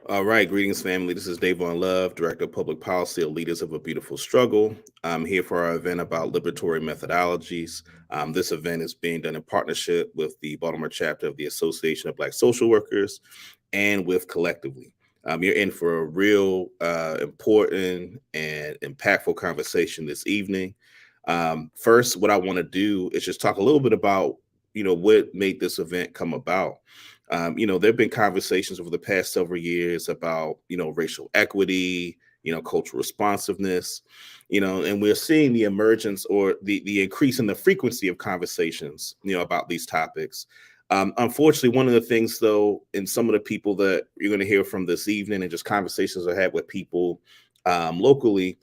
All right, greetings, family. This is Dayvon Love, Director of Public Policy at Leaders of a Beautiful Struggle. I'm here for our event about liberatory methodologies. This event is being done in partnership with the Baltimore chapter of the Association of Black Social Workers and with Collectively. You're in for a real important and impactful conversation this evening. First, what I want to do is just talk a little bit about, what made this event come about. There have been conversations over the past several years about, racial equity, cultural responsiveness, and we're seeing the emergence or the increase in the frequency of conversations, about these topics. Unfortunately, one of the things, though, in some of the people that you're going to hear from this evening and just conversations I had with people locally,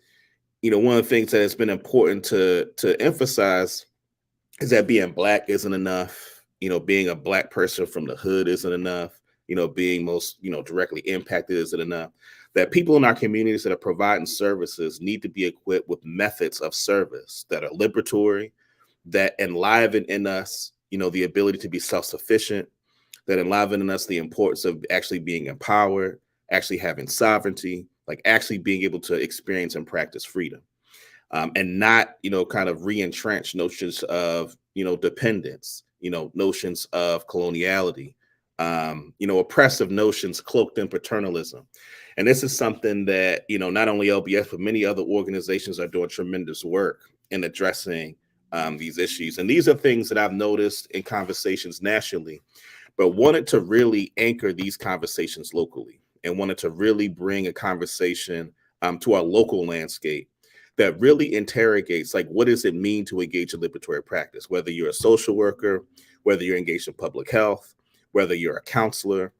one of the things that has been important to emphasize is that being black isn't enough. Being a black person from the hood isn't enough. Being most, directly impacted isn't enough. That people in our communities that are providing services need to be equipped with methods of service that are liberatory, that enliven in us, the ability to be self-sufficient, that enliven in us the importance of actually being empowered, actually having sovereignty, like actually being able to experience and practice freedom, and not, kind of re-entrench notions of, dependence, notions of coloniality, oppressive notions cloaked in paternalism. And this is something that, not only LBS, but many other organizations are doing tremendous work in addressing these issues. And these are things that I've noticed in conversations nationally, but wanted to really anchor these conversations locally and wanted to really bring a conversation to our local landscape that really interrogates, like, what does it mean to engage in liberatory practice, whether you're a social worker, whether you're engaged in public health, whether you're a counselor,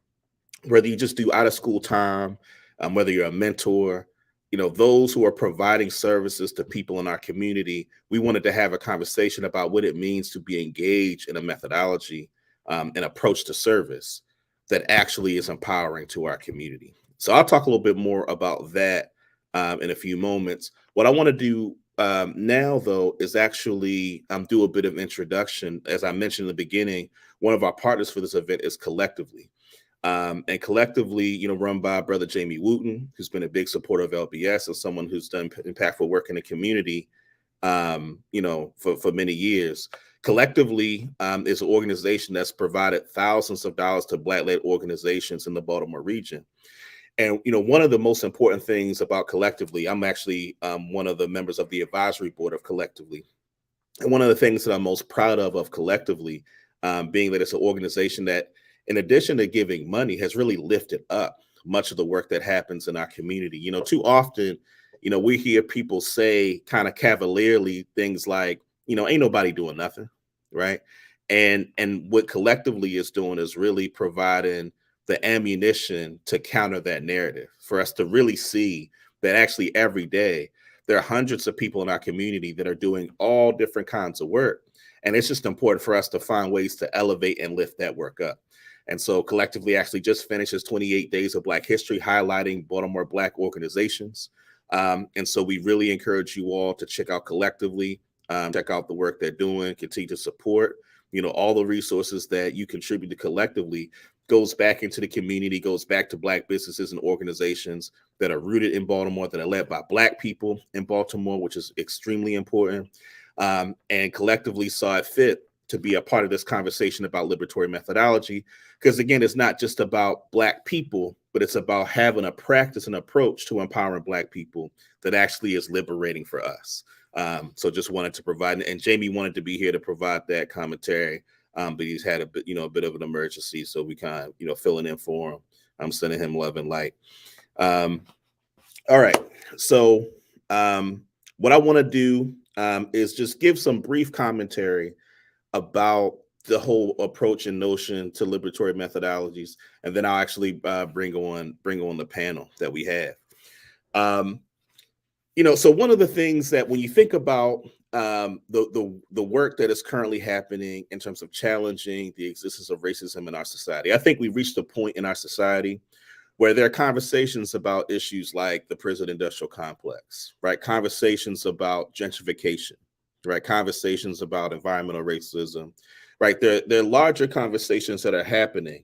whether you just do out of school time, whether you're a mentor, those who are providing services to people in our community. We wanted to have a conversation about what it means to be engaged in a methodology, an approach to service that actually is empowering to our community. So I'll talk a little bit more about that in a few moments. What I want to do now, though, is actually do a bit of introduction. As I mentioned in the beginning, one of our partners for this event is Collectively. And Collectively, run by Brother Jamie Wooten, who's been a big supporter of LBS and someone who's done impactful work in the community, for many years. Collectively is an organization that's provided thousands of dollars to Black-led organizations in the Baltimore region. And, one of the most important things about Collectively, I'm actually one of the members of the advisory board of Collectively. And one of the things that I'm most proud of Collectively, being that it's an organization that, in addition to giving money, has really lifted up much of the work that happens in our community. Too often, we hear people say kind of cavalierly things like, ain't nobody doing nothing, right? And what Collectively is doing is really providing the ammunition to counter that narrative, for us to really see that actually every day there are hundreds of people in our community that are doing all different kinds of work. And it's just important for us to find ways to elevate and lift that work up. And so Collectively actually just finishes 28 Days of Black History, highlighting Baltimore Black organizations. And so we really encourage you all to check out Collectively, check out the work they're doing, continue to support, all the resources that you contribute to Collectively goes back into the community, goes back to Black businesses and organizations that are rooted in Baltimore, that are led by Black people in Baltimore, which is extremely important. And Collectively saw it fit to be a part of this conversation about liberatory methodology, because again, it's not just about Black people, but it's about having a practice and approach to empowering Black people that actually is liberating for us. So just wanted to provide, and Jamie wanted to be here to provide that commentary, but he's had a bit, a bit of an emergency, so we kind of, filling in for him. I'm sending him love and light. All right, so what I want to do is just give some brief commentary about the whole approach and notion to liberatory methodologies, and then I'll actually bring on the panel that we have. So one of the things that when you think about the work that is currently happening in terms of challenging the existence of racism in our society, I think we've reached a point in our society where there are conversations about issues like the prison industrial complex, right? Conversations about gentrification, right? Conversations about environmental racism, right? There are larger conversations that are happening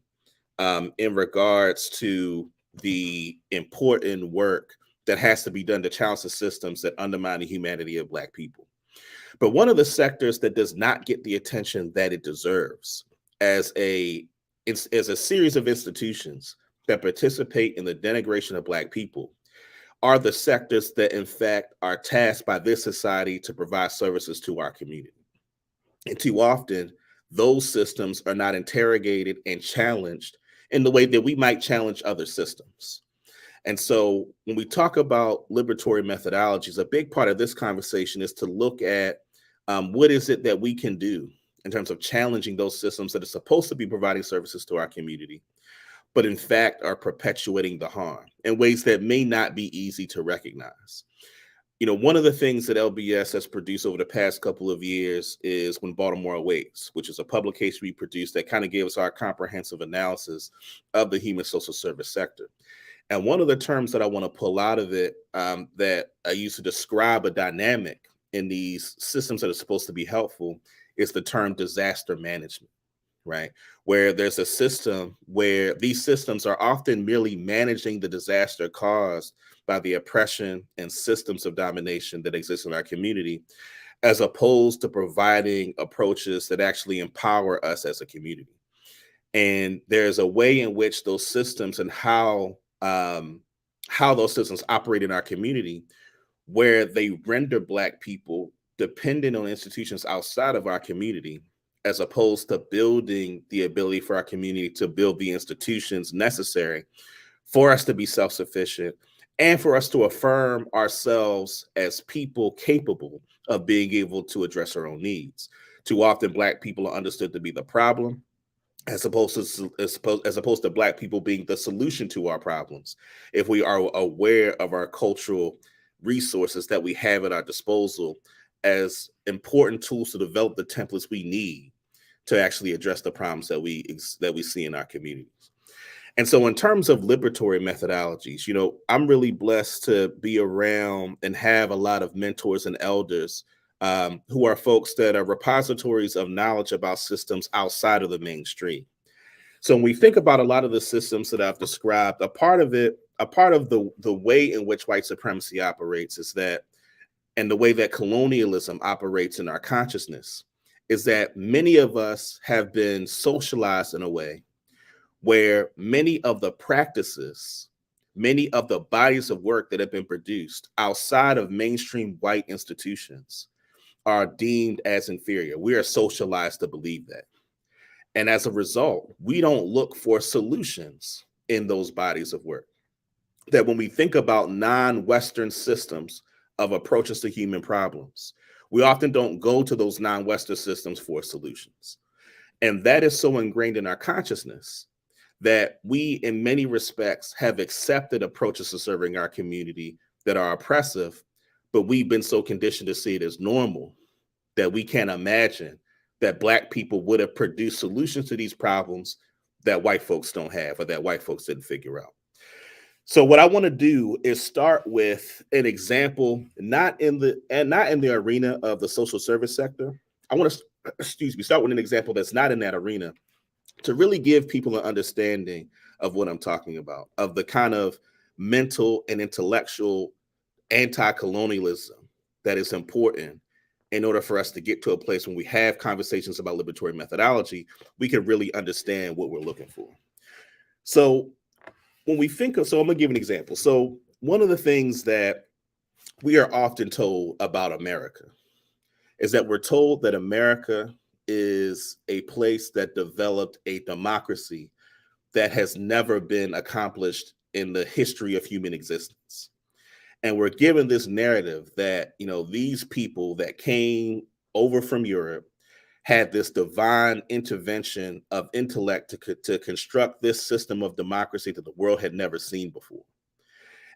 in regards to the important work that has to be done to challenge the systems that undermine the humanity of Black people. But one of the sectors that does not get the attention that it deserves as a series of institutions that participate in the denigration of Black people are the sectors that, in fact, are tasked by this society to provide services to our community. And too often, those systems are not interrogated and challenged in the way that we might challenge other systems. And so when we talk about liberatory methodologies, a big part of this conversation is to look at what is it that we can do in terms of challenging those systems that are supposed to be providing services to our community, but in fact are perpetuating the harm in ways that may not be easy to recognize. You know, one of the things that LBS has produced over the past couple of years is When Baltimore Awaits, which is a publication we produced that kind of gave us our comprehensive analysis of the human social service sector. And one of the terms that I want to pull out of it that I use to describe a dynamic in these systems that are supposed to be helpful is the term disaster management, right? Where there's a system where these systems are often merely managing the disaster caused by the oppression and systems of domination that exist in our community, as opposed to providing approaches that actually empower us as a community. And there's a way in which those systems and how those systems operate in our community, where they render Black people dependent on institutions outside of our community, as opposed to building the ability for our community to build the institutions necessary for us to be self-sufficient and for us to affirm ourselves as people capable of being able to address our own needs. Too often, Black people are understood to be the problem, as opposed to Black people being the solution to our problems. If we are aware of our cultural resources that we have at our disposal as important tools to develop the templates we need to actually address the problems that we see in our communities. And so in terms of liberatory methodologies, you know, I'm really blessed to be around and have a lot of mentors and elders who are folks that are repositories of knowledge about systems outside of the mainstream. So when we think about a lot of the systems that I've described, a part of the way in which white supremacy operates is that, and the way that colonialism operates in our consciousness, is that many of us have been socialized in a way where many of the practices, many of the bodies of work that have been produced outside of mainstream white institutions are deemed as inferior. We are socialized to believe that. And as a result, we don't look for solutions in those bodies of work. That when we think about non-Western systems of approaches to human problems, we often don't go to those non-Western systems for solutions. And that is so ingrained in our consciousness that we, in many respects, have accepted approaches to serving our community that are oppressive, but we've been so conditioned to see it as normal that we can't imagine that Black people would have produced solutions to these problems that white folks don't have or that white folks didn't figure out. So what I want to do is start with an example, not in the arena of the social service sector. I want to, start with an example that's not in that arena, to really give people an understanding of what I'm talking about, of the kind of mental and intellectual anti-colonialism that is important in order for us to get to a place when we have conversations about liberatory methodology, we can really understand what we're looking for. So when we think of, so I'm gonna give an example. So one of the things that we are often told about America is that we're told that America is a place that developed a democracy that has never been accomplished in the history of human existence. And we're given this narrative that, you know, these people that came over from Europe had this divine intervention of intellect to construct this system of democracy that the world had never seen before.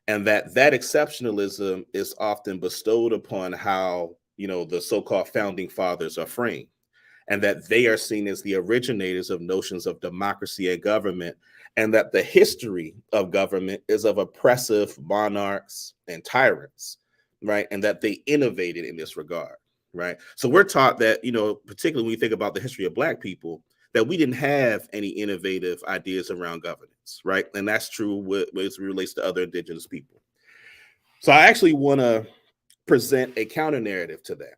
And that exceptionalism is often bestowed upon how, you know, the so-called founding fathers are framed, and that they are seen as the originators of notions of democracy and government, and that the history of government is of oppressive monarchs and tyrants, right? And that they innovated in this regard, right? So we're taught that, you know, particularly when we think about the history of Black people, that we didn't have any innovative ideas around governance, right? And that's true as it relates to other indigenous people. So I actually want to present a counter narrative to that,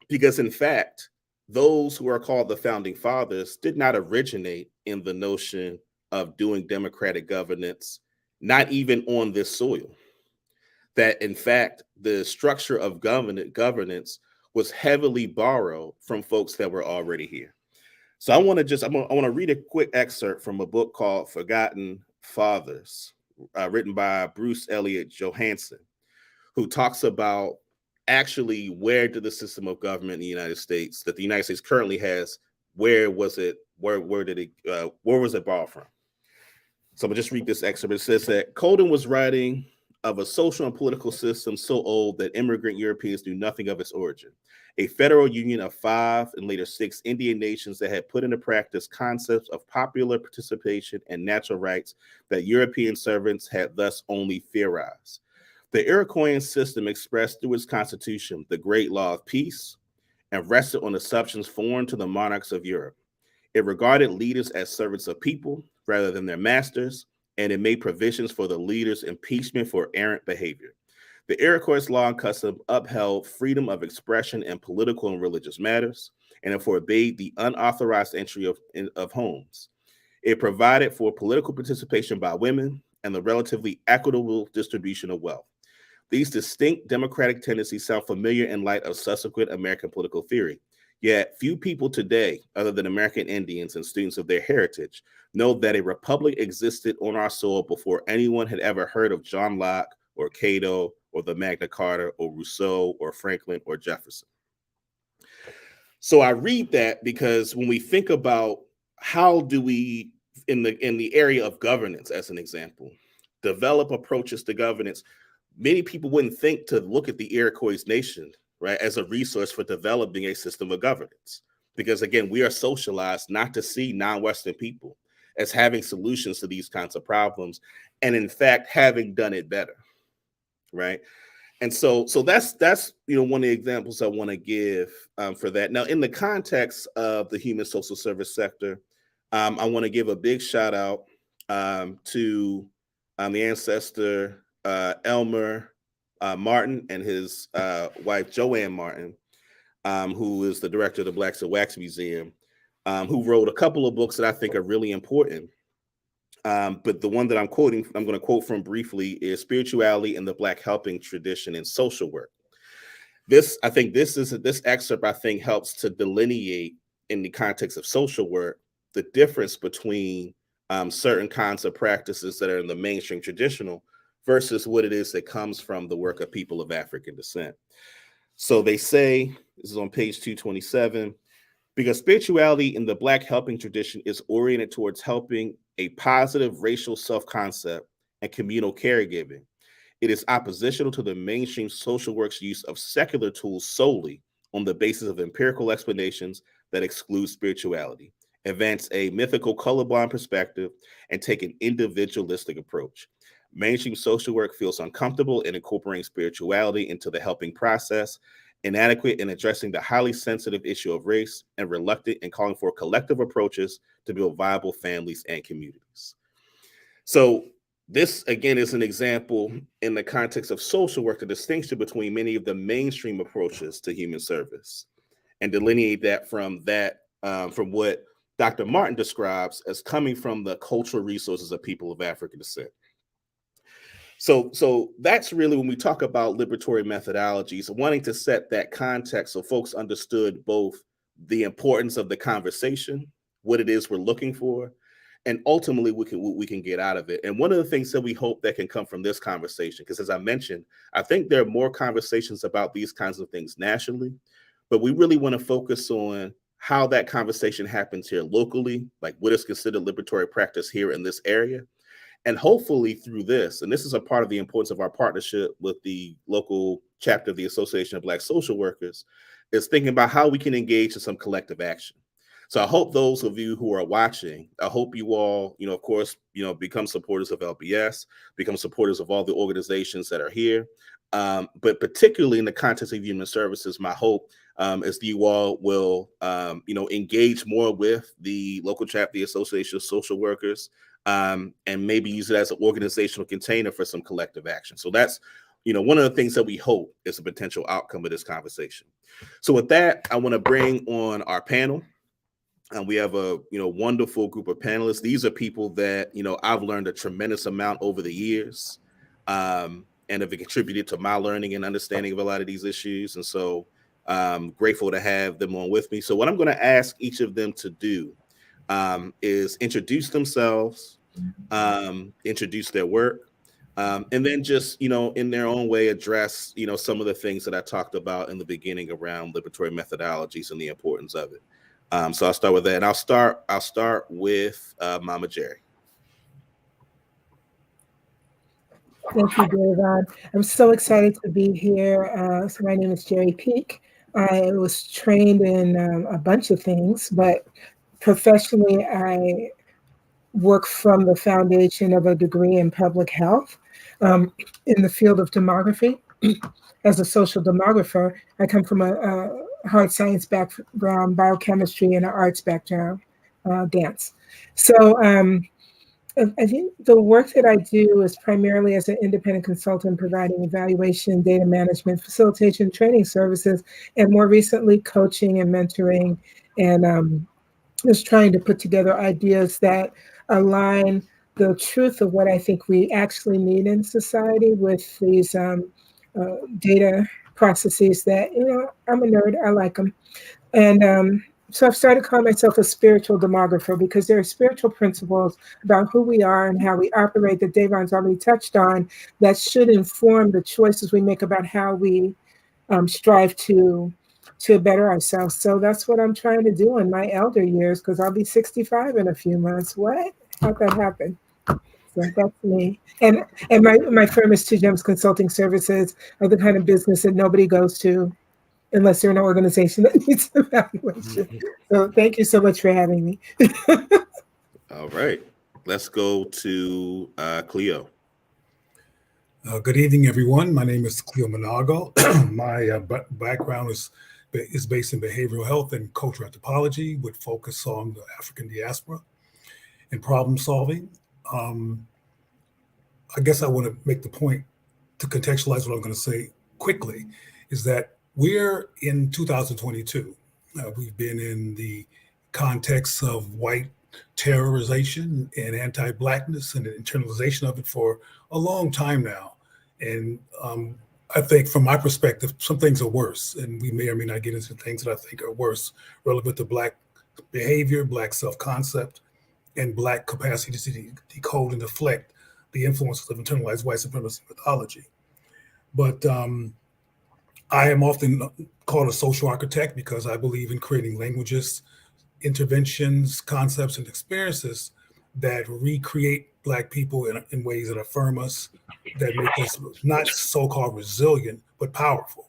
because in fact, those who are called the founding fathers did not originate in the notion of doing democratic governance, not even on this soil. That in fact, the structure of governance was heavily borrowed from folks that were already here. So I want to read a quick excerpt from a book called Forgotten Fathers, written by Bruce Elliott Johansson, who talks about actually where did the system of government in the United States that the United States currently has, where was it, where was it borrowed from? So I'm gonna just read this excerpt. It says that Colden was writing of a social and political system so old that immigrant Europeans knew nothing of its origin. A federal union of 5 and later 6 Indian nations that had put into practice concepts of popular participation and natural rights that European servants had thus only theorized. The Iroquoian system expressed through its constitution the great law of peace and rested on assumptions foreign to the monarchs of Europe. It regarded leaders as servants of people rather than their masters, and it made provisions for the leaders' impeachment for errant behavior. The Iroquois law and custom upheld freedom of expression in political and religious matters, and it forbade the unauthorized entry of homes. It provided for political participation by women and the relatively equitable distribution of wealth. These distinct democratic tendencies sound familiar in light of subsequent American political theory. Yet few people today, other than American Indians and students of their heritage, know that a republic existed on our soil before anyone had ever heard of John Locke or Cato or the Magna Carta or Rousseau or Franklin or Jefferson. So I read that because when we think about how do we, in the area of governance, as an example, develop approaches to governance, many people wouldn't think to look at the Iroquois nation, right, as a resource for developing a system of governance. Because again, we are socialized not to see non-Western people as having solutions to these kinds of problems, and in fact, having done it better, right? And so that's one of the examples I want to give for that. Now, in the context of the human social service sector, I want to give a big shout out to the ancestor Elmer Martin and his wife Joanne Martin, who is the director of the Blacks at Wax Museum, who wrote a couple of books that I think are really important. But the one that I'm going to quote from briefly is Spirituality in the Black Helping Tradition in Social Work. This excerpt, I think, helps to delineate in the context of social work, the difference between certain kinds of practices that are in the mainstream traditional versus what it is that comes from the work of people of African descent. So they say, this is on page 227, because spirituality in the Black helping tradition is oriented towards helping a positive racial self-concept and communal caregiving. It is oppositional to the mainstream social work's use of secular tools solely on the basis of empirical explanations that exclude spirituality, advance a mythical colorblind perspective, and take an individualistic approach. Mainstream social work feels uncomfortable in incorporating spirituality into the helping process, inadequate in addressing the highly sensitive issue of race, and reluctant in calling for collective approaches to build viable families and communities. So this, again, is an example in the context of social work, the distinction between many of the mainstream approaches to human service, and delineate that from what Dr. Martin describes as coming from the cultural resources of people of African descent. So that's really when we talk about liberatory methodologies, wanting to set that context so folks understood both the importance of the conversation, what it is we're looking for, and ultimately what we can get out of it. And one of the things that we hope that can come from this conversation, because as I mentioned, I think there are more conversations about these kinds of things nationally, but we really want to focus on how that conversation happens here locally, like what is considered liberatory practice here in this area. And hopefully through this, and this is a part of the importance of our partnership with the local chapter of the Association of Black Social Workers, is thinking about how we can engage in some collective action. So I hope those of you who are watching, I hope you all, of course, become supporters of LBS, become supporters of all the organizations that are here. But particularly in the context of human services, my hope as you all will, engage more with the local chapter, the Association of Social Workers, and maybe use it as an organizational container for some collective action. So that's, one of the things that we hope is a potential outcome of this conversation. So with that, I want to bring on our panel. We have a wonderful group of panelists. These are people that I've learned a tremendous amount over the years, and have contributed to my learning and understanding of a lot of these issues. And so grateful to have them on with me. So what I'm going to ask each of them to do is introduce themselves, introduce their work, and then just, in their own way, address, some of the things that I talked about in the beginning around liberatory methodologies and the importance of it. So I'll start with that, and I'll start with Mama Jerry. Thank you, Dayvon. I'm so excited to be here. So my name is Jerry Peak. I was trained in a bunch of things, but professionally, I work from the foundation of a degree in public health in the field of demography. As a social demographer, I come from a hard science background, biochemistry, and an arts background, dance. So I think the work that I do is primarily as an independent consultant, providing evaluation, data management, facilitation, training services, and more recently, coaching and mentoring, and just trying to put together ideas that align the truth of what I think we actually need in society with these data processes that, I'm a nerd, I like them. And so I've started calling myself a spiritual demographer because there are spiritual principles about who we are and how we operate that Dayvon's already touched on that should inform the choices we make about how we strive to better ourselves. So that's what I'm trying to do in my elder years, because I'll be 65 in a few months. What? How'd that happen? So that's me. And my firm is Two Gems Consulting Services, are the kind of business that nobody goes to unless you're an organization that needs evaluation. So thank you so much for having me. All right. Let's go to Cleo. Good evening, everyone. My name is Cleo Manago. My background is based in behavioral health and cultural anthropology with focus on the African diaspora and problem solving. I guess I want to make the point to contextualize what I'm going to say quickly is that we're in 2022. We've been in the context of white terrorization and anti-Blackness and the internalization of it for a long time now. And I think from my perspective, some things are worse, and we may or may not get into things that I think are worse relevant to Black behavior, Black self-concept, and Black capacity to decode and deflect the influences of internalized white supremacy mythology. But I am often called a social architect because I believe in creating languages, interventions, concepts, and experiences that recreate Black people in ways that affirm us, that make us not so-called resilient, but powerful.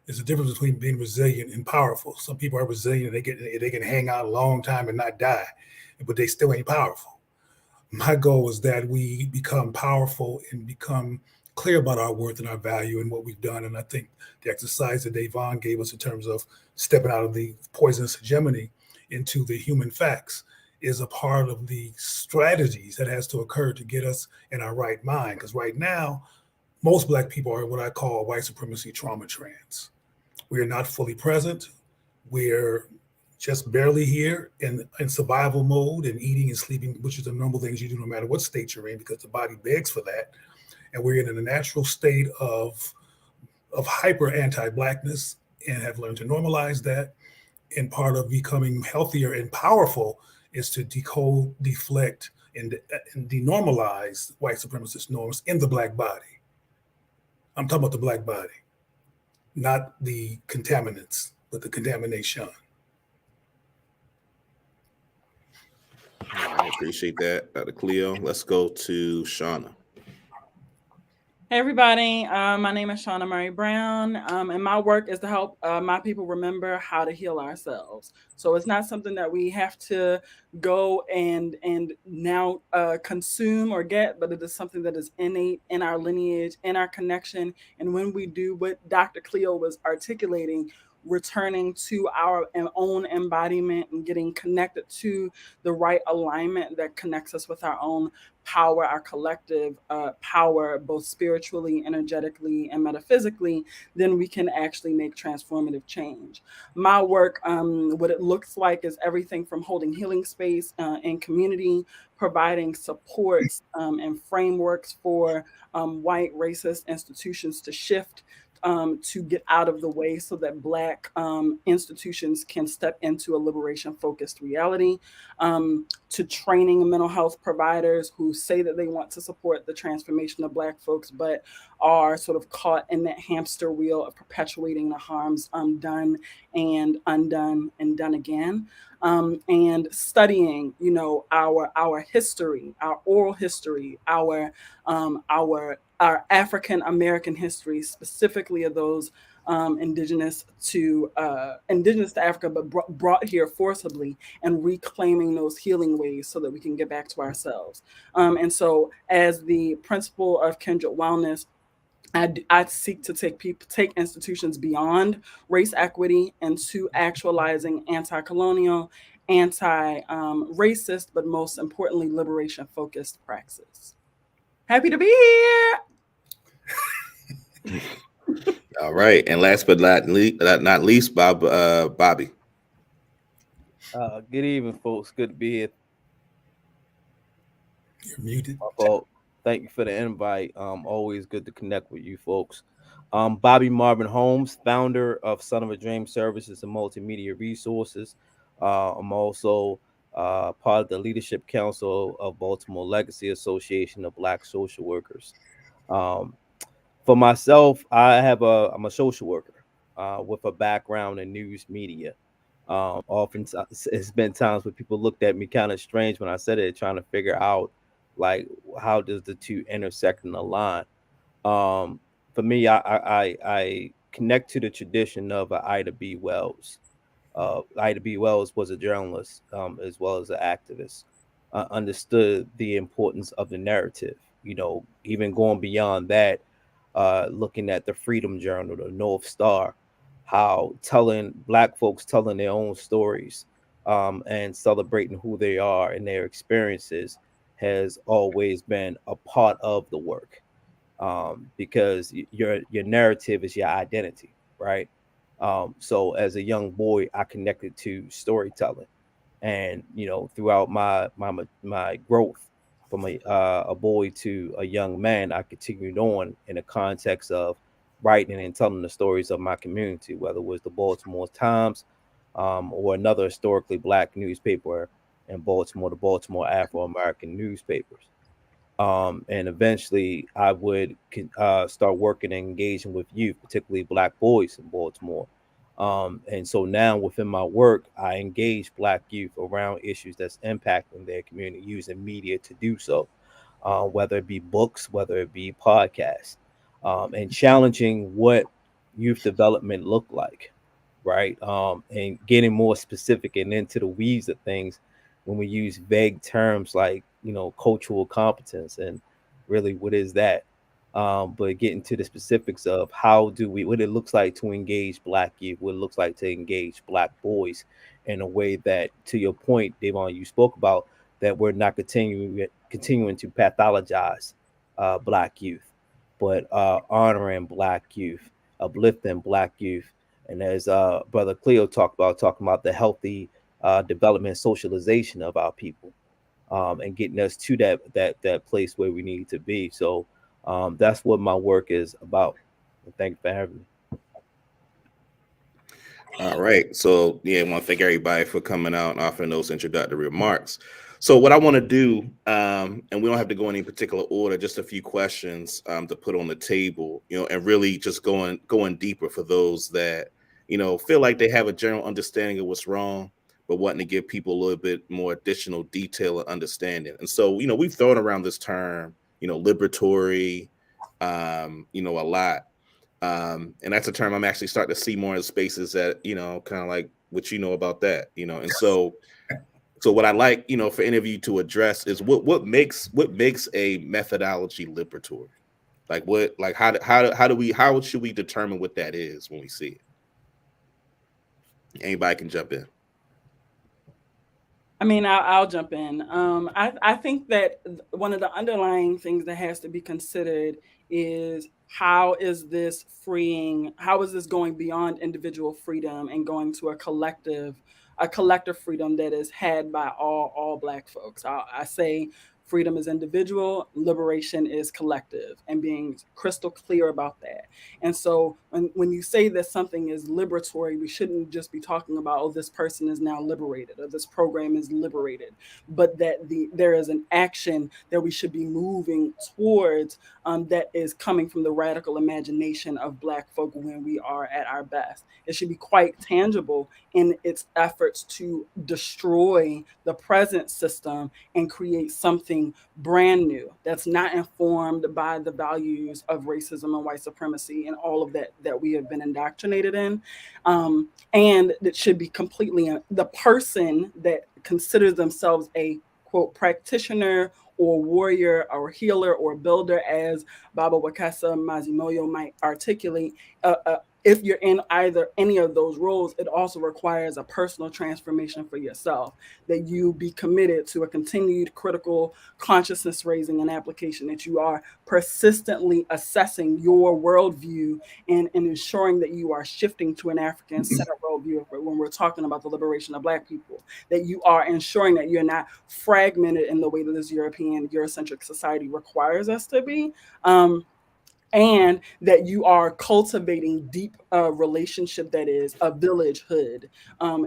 There's a difference between being resilient and powerful. Some people are resilient and they can hang out a long time and not die, but they still ain't powerful. My goal is that we become powerful and become clear about our worth and our value and what we've done. And I think the exercise that Dayvon gave us in terms of stepping out of the poisonous hegemony into the human facts is a part of the strategies that has to occur to get us in our right mind. Because right now, most Black people are what I call white supremacy trauma trance. We are not fully present. We're just barely here in survival mode and eating and sleeping, which is the normal things you do no matter what state you're in, because the body begs for that. And we're in a natural state of hyper anti-Blackness and have learned to normalize that. And part of becoming healthier and powerful is to decode, deflect, and denormalize white supremacist norms in the Black body. I'm talking about the Black body, not the contaminants, but the contamination. I appreciate that, Dr. Cleo. Let's go to Shauna. Hey everybody, my name is Shauna Murray Brown, and my work is to help my people remember how to heal ourselves. So it's not something that we have to go and now consume or get, but it is something that is innate in our lineage, in our connection. And when we do what Dr. Cleo was articulating, returning to our own embodiment and getting connected to the right alignment that connects us with our own power, our collective power, both spiritually, energetically, and metaphysically, then we can actually make transformative change. My work, what it looks like is everything from holding healing space in community, providing supports and frameworks for white racist institutions to shift, to get out of the way so that Black institutions can step into a liberation-focused reality, to training mental health providers who say that they want to support the transformation of Black folks, but are sort of caught in that hamster wheel of perpetuating the harms done and undone and done again. And studying, our history, our oral history, our African American history, specifically of those indigenous to Africa, but brought here forcibly, and reclaiming those healing ways so that we can get back to ourselves. And so, as the principle of Kindred Wellness, I seek to take institutions beyond race equity into actualizing anti-colonial, anti-racist, but most importantly, liberation-focused praxis. Happy to be here. All right, and last but not least, Bobby. Good evening, folks. Good to be here. You're muted. Thank you for the invite. Always good to connect with you folks. Bobby Marvin-Holmes, founder of Son of a Dream Services and Multimedia Resources. I'm also part of the Leadership Council of Baltimore Legacy Association of Black Social Workers. For myself, I'm a social worker with a background in news media. Often it's been times where people looked at me kind of strange when I said it, trying to figure out like how does the two intersect and align. For me, I connect to the tradition of Ida B. Wells. Ida B. Wells was a journalist as well as an activist. Understood the importance of the narrative. Even going beyond that, looking at the Freedom Journal, the North Star, how Black folks telling their own stories and celebrating who they are and their experiences has always been a part of the work, because your narrative is your identity, right? So as a young boy, I connected to storytelling, and throughout my growth from a boy to a young man, I continued on in the context of writing and telling the stories of my community, whether it was the Baltimore Times or another historically Black newspaper in Baltimore, the Baltimore Afro-American newspapers. And eventually I would start working and engaging with youth, particularly Black boys in Baltimore. And so now within my work, I engage Black youth around issues that's impacting their community using media to do so, whether it be books, whether it be podcasts, and challenging what youth development look like, right? And getting more specific and into the weeds of things when we use vague terms like, cultural competence, and really what is that? But getting to the specifics of what it looks like to engage Black youth, what it looks like to engage Black boys in a way that, to your point, Dayvon, you spoke about, that we're not continuing to pathologize Black youth, but honoring Black youth, uplifting Black youth. And as Brother Cleo talking about the healthy development and socialization of our people, and getting us to that place where we need to be. So that's what my work is about. Thank you for having me. All right. So I want to thank everybody for coming out and offering those introductory remarks. So what I want to do, and we don't have to go in any particular order, just a few questions to put on the table, and really just going deeper for those that, feel like they have a general understanding of what's wrong, but wanting to give people a little bit more additional detail and understanding. And so, we've thrown around this term, liberatory, a lot. And that's a term I'm actually starting to see more in spaces that, kind of like what about that, and so what I like, for any of you to address is what makes a methodology liberatory? How should we determine what that is when we see it? Anybody can jump in. I mean, I'll jump in. I think that one of the underlying things that has to be considered is how is this freeing? How is this going beyond individual freedom and going to a collective freedom that is had by all Black folks? I say freedom is individual, liberation is collective, and being crystal clear about that. And so when you say that something is liberatory, we shouldn't just be talking about, oh, this person is now liberated or this program is liberated, but that there is an action that we should be moving towards that is coming from the radical imagination of Black folk when we are at our best. It should be quite tangible in its efforts to destroy the present system and create something brand new that's not informed by the values of racism and white supremacy and all of that we have been indoctrinated in. And it should be completely the person that considers themselves a quote practitioner or warrior or healer or builder, as Baba Wakasa Mazimoyo might articulate. If you're in any of those roles, it also requires a personal transformation for yourself, that you be committed to a continued critical consciousness raising and application, that you are persistently assessing your worldview and ensuring that you are shifting to an African-centered worldview when we're talking about the liberation of Black people, that you are ensuring that you're not fragmented in the way that this European, Eurocentric society requires us to be. And that you are cultivating deep relationship that is a villagehood,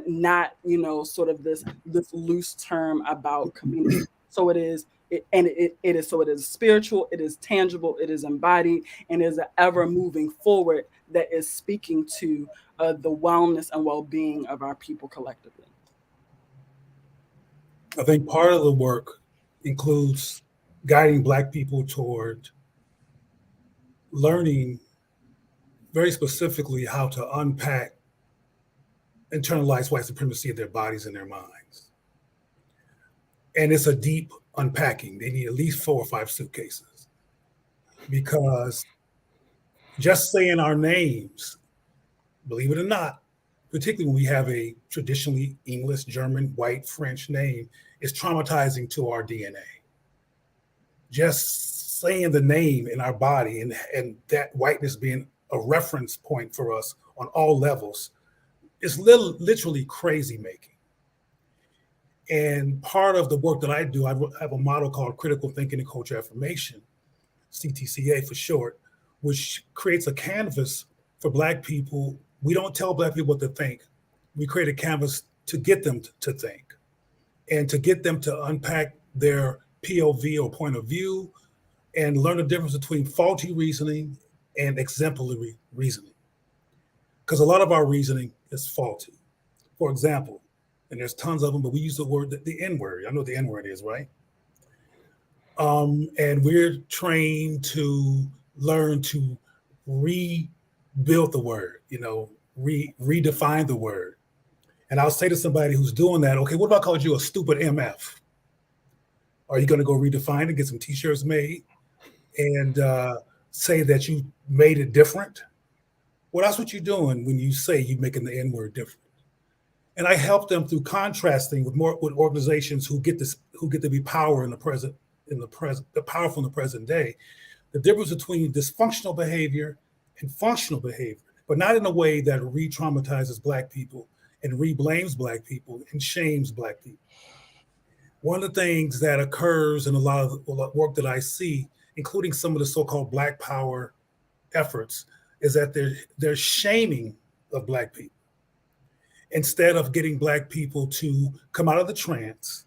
not sort of this loose term about community. So it is spiritual, it is tangible, it is embodied, and is ever moving forward that is speaking to the wellness and well-being of our people collectively. I think part of the work includes guiding Black people toward learning very specifically how to unpack internalized white supremacy in their bodies and their minds. And it's a deep unpacking. They need at least 4 or 5 suitcases, because just saying our names, believe it or not, particularly when we have a traditionally English, German, white, French name, is traumatizing to our DNA. Just saying the name in our body and that whiteness being a reference point for us on all levels is literally crazy making. And part of the work that I do, I have a model called Critical Thinking and Culture Affirmation, CTCA for short, which creates a canvas for Black people. We don't tell Black people what to think. We create a canvas to get them to think and to get them to unpack their POV or point of view and learn the difference between faulty reasoning and exemplary reasoning. Because a lot of our reasoning is faulty. For example, and there's tons of them, but we use the word, the N-word. I know what the N-word is, right? And we're trained to learn to rebuild the word, redefine the word. And I'll say to somebody who's doing that, okay, what if I called you a stupid MF? Are you going to go redefine it, get some t-shirts made, and say that you made it different? Well, that's what you're doing when you say you're making the N-word different. And I help them through contrasting with organizations who get to be power in the present, the powerful in the present day. The difference between dysfunctional behavior and functional behavior, but not in a way that re-traumatizes Black people and re-blames Black people and shames Black people. One of the things that occurs in a lot of the work that I see, including some of the so-called Black power efforts, is that they're shaming of Black people instead of getting Black people to come out of the trance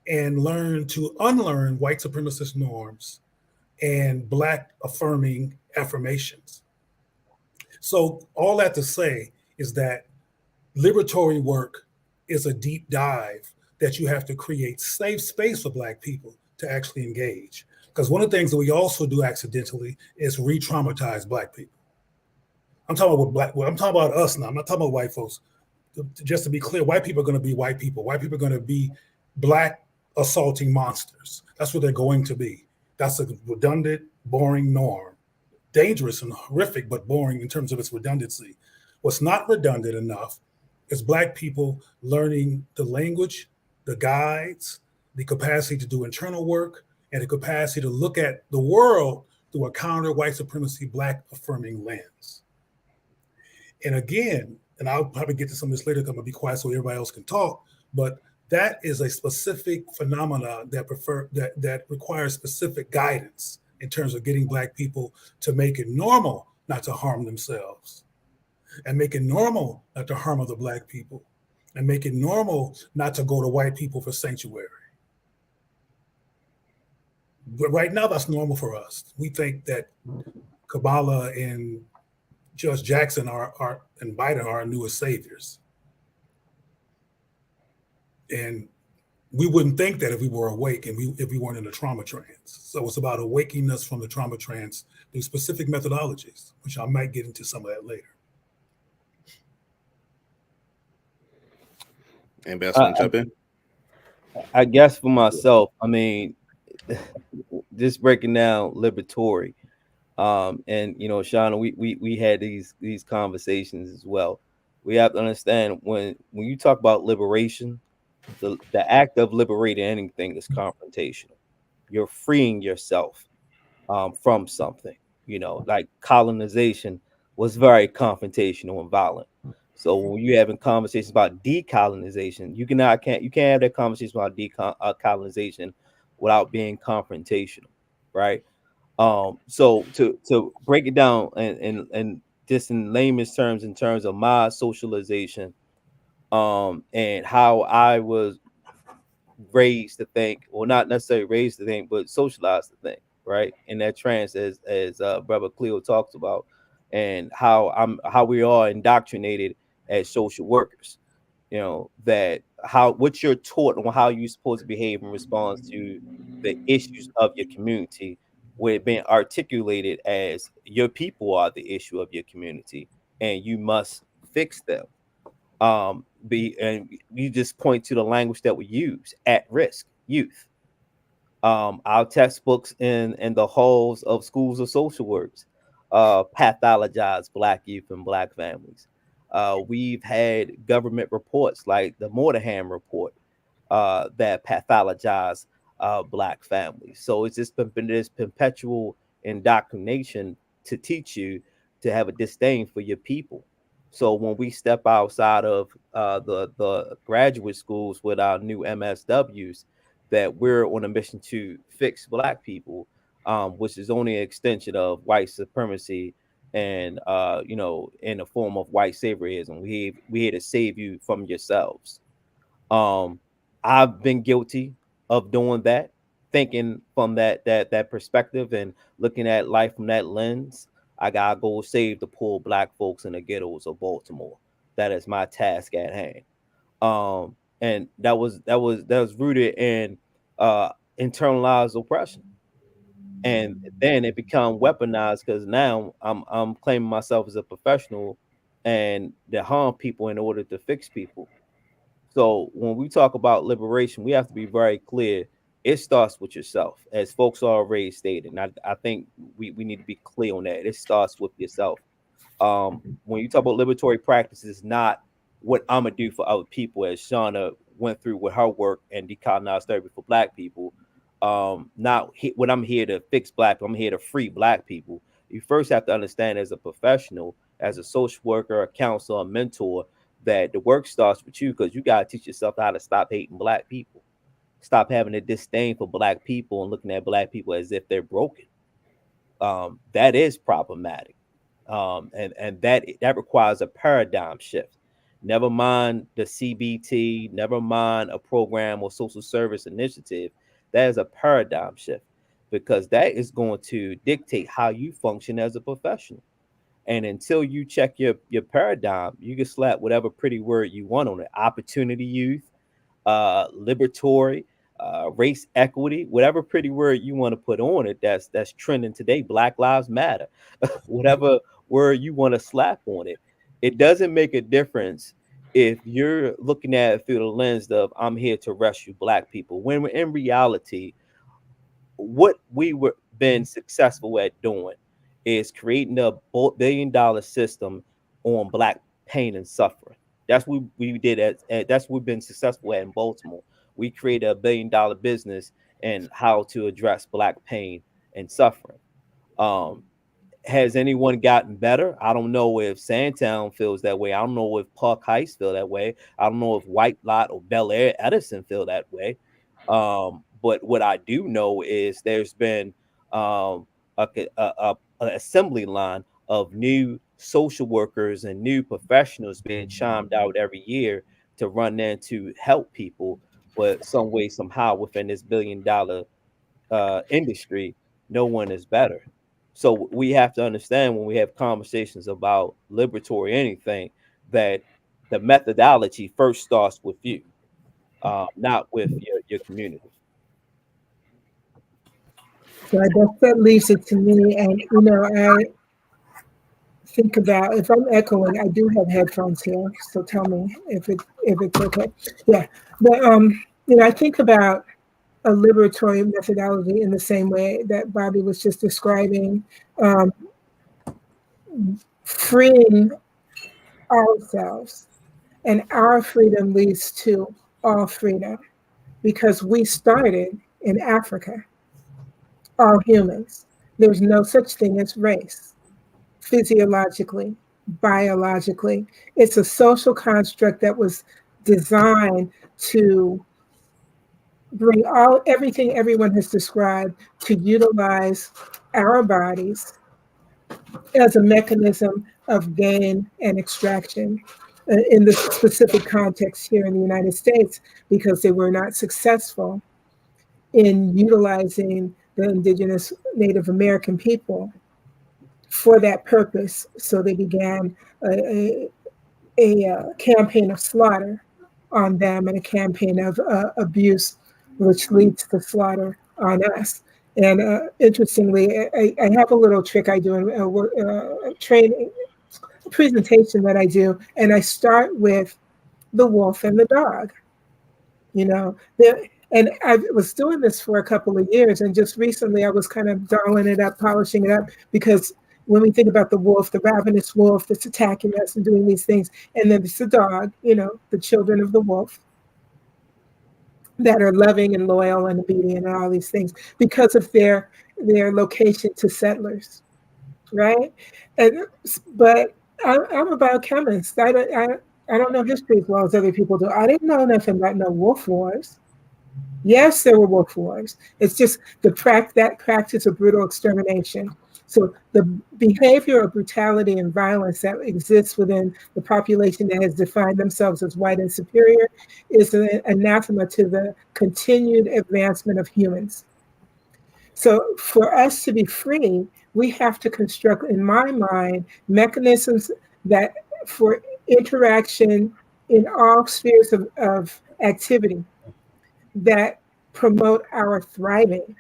and learn to unlearn white supremacist norms and Black affirming affirmations. So all that to say is that liberatory work is a deep dive that you have to create safe space for Black people to actually engage. Because one of the things that we also do accidentally is re-traumatize Black people. I'm talking about us now. I'm not talking about white folks. Just to be clear, white people are going to be white people. White people are going to be Black assaulting monsters. That's what they're going to be. That's a redundant, boring norm. Dangerous and horrific, but boring in terms of its redundancy. What's not redundant enough as Black people learning the language, the guides, the capacity to do internal work, and the capacity to look at the world through a counter white supremacy, Black affirming lens. And again, and I'll probably get to some of this later because I'm going to be quiet so everybody else can talk, but that is a specific phenomena that requires specific guidance in terms of getting Black people to make it normal not to harm themselves, and make it normal not to harm other Black people, and make it normal not to go to white people for sanctuary. But right now, that's normal for us. We think that Kamala and Judge Jackson and Biden are our newest saviors. And we wouldn't think that if we were awake and if we weren't in a trauma trance. So it's about awakening us from the trauma trance through specific methodologies, which I might get into some of that later. Anybody else want to jump in? I guess for myself, I mean, just breaking down Liberatory, and you know, Shauna, we had these conversations as well. We have to understand when you talk about liberation, the act of liberating anything is confrontational. You're freeing yourself from something. You know, like colonization was very confrontational and violent. So when you're having conversations about decolonization, you can't have that conversation about decolonization without being confrontational, right? So to break it down and just in layman's terms, in terms of my socialization, and how I was raised to think, well, not necessarily raised to think, but socialized to think, right? In that trance, as brother Cleo talks about, and how we are indoctrinated as social workers. You know, that what you're taught on how you're supposed to behave in response to the issues of your community, where it being articulated as your people are the issue of your community and you must fix them. And you just point to the language that we use: at risk youth. Our textbooks in the halls of schools of social works pathologize Black youth and Black families. We've had government reports like the Moderator report that pathologize Black families. So it's just been this perpetual indoctrination to teach you to have a disdain for your people. So when we step outside of the graduate schools with our new MSWs, that we're on a mission to fix Black people, which is only an extension of white supremacy and you know, in the form of white saviorism. We here to save you from yourselves. I've been guilty of doing that, thinking from that perspective and looking at life from that lens. I gotta go save the poor Black folks in the ghettos of Baltimore. That is my task at hand. And that was rooted in internalized oppression. And then it become weaponized because now I'm claiming myself as a professional and to harm people in order to fix people. So when we talk about liberation, we have to be very clear. It starts with yourself, as folks already stated. And I think we need to be clear on that. It starts with yourself. When you talk about liberatory practices, it's not what I'm gonna do for other people, as Shauna went through with her work and decolonized therapy for Black people. Not what I'm here to fix Black people. I'm here to free Black people. You first have to understand, as a professional, as a social worker, a counselor, a mentor, that the work starts with you, because you got to teach yourself how to stop hating Black people, stop having a disdain for Black people and looking at Black people as if they're broken. That is problematic, and that requires a paradigm shift. Never mind the CBT, never mind a program or social service initiative. That is a paradigm shift, because that is going to dictate how you function as a professional. And until you check your paradigm, you can slap whatever pretty word you want on it: opportunity youth, liberatory, race equity, whatever pretty word you want to put on it. That's trending today. Black Lives Matter, whatever word you want to slap on it. It doesn't make a difference if you're looking at it through the lens of I'm here to rescue Black people, when in reality, what we were been successful at doing is creating a $1 billion system on Black pain and suffering. That's what we did that's what we've been successful at in Baltimore. We created a $1 billion business and how to address Black pain and suffering. Has anyone gotten better? I don't know if Sandtown feels that way. I don't know if Park Heights feel that way. I don't know if White Lot or Bel Air, Edison feel that way. But what I do know is there's been a assembly line of new social workers and new professionals being chimed out every year to run in to help people, but some way, somehow within this $1 billion industry, no one is better. So we have to understand when we have conversations about liberatory anything that the methodology first starts with you, not with your community. So I guess that leaves it to me. And, I think about, if I'm echoing, I do have headphones here. So tell me if it's okay. Yeah. But, I think about a liberatory methodology in the same way that Bobby was just describing, freeing ourselves, and our freedom leads to all freedom, because we started in Africa, all humans. There's no such thing as race, physiologically, biologically. It's a social construct that was designed to bring everything everyone has described, to utilize our bodies as a mechanism of gain and extraction in the specific context here in the United States, because they were not successful in utilizing the indigenous Native American people for that purpose. So they began a campaign of slaughter on them and a campaign of abuse, which leads to slaughter on us. And interestingly, I have a little trick I do in a training, a presentation that I do, and I start with the wolf and the dog. And I was doing this for a couple of years, and just recently I was kind of dialing it up, polishing it up, because when we think about the wolf, the ravenous wolf that's attacking us and doing these things, and then it's the dog, the children of the wolf that are loving and loyal and obedient and all these things because of their location to settlers, right? But I'm a biochemist. I don't know history as well as other people do. I didn't know nothing about no wolf wars. Yes, there were wolf wars. It's just that practice of brutal extermination. So the behavior of brutality and violence that exists within the population that has defined themselves as white and superior is an anathema to the continued advancement of humans. So for us to be free, we have to construct, in my mind, mechanisms that for interaction in all spheres of activity that promote our thriving.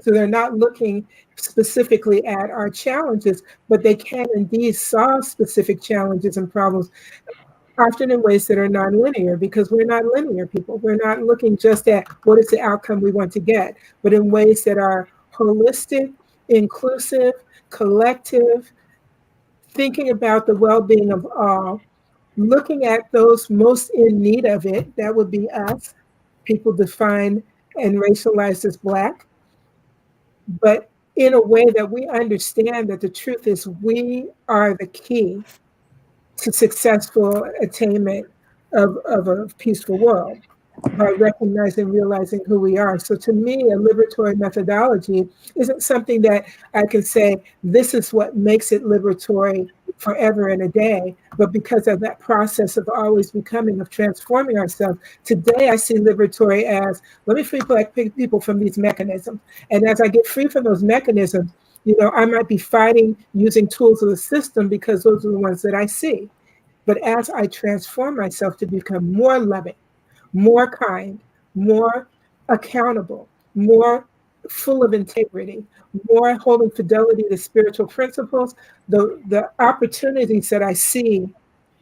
So they're not looking specifically at our challenges, but they can indeed solve specific challenges and problems, often in ways that are nonlinear, because we're not linear people. We're not looking just at what is the outcome we want to get, but in ways that are holistic, inclusive, collective, thinking about the well-being of all, looking at those most in need of it, that would be us, people defined and racialized as Black, but in a way that we understand that the truth is we are the key to successful attainment of a peaceful world by recognizing, realizing who we are. So to me, a liberatory methodology isn't something that I can say, this is what makes it liberatory forever and a day, but because of that process of always becoming, of transforming ourselves. Today, I see liberatory as, let me free Black people from these mechanisms. And as I get free from those mechanisms, I might be fighting using tools of the system because those are the ones that I see. But as I transform myself to become more loving, more kind, more accountable, more full of integrity, more holding fidelity to spiritual principles, the opportunities that I see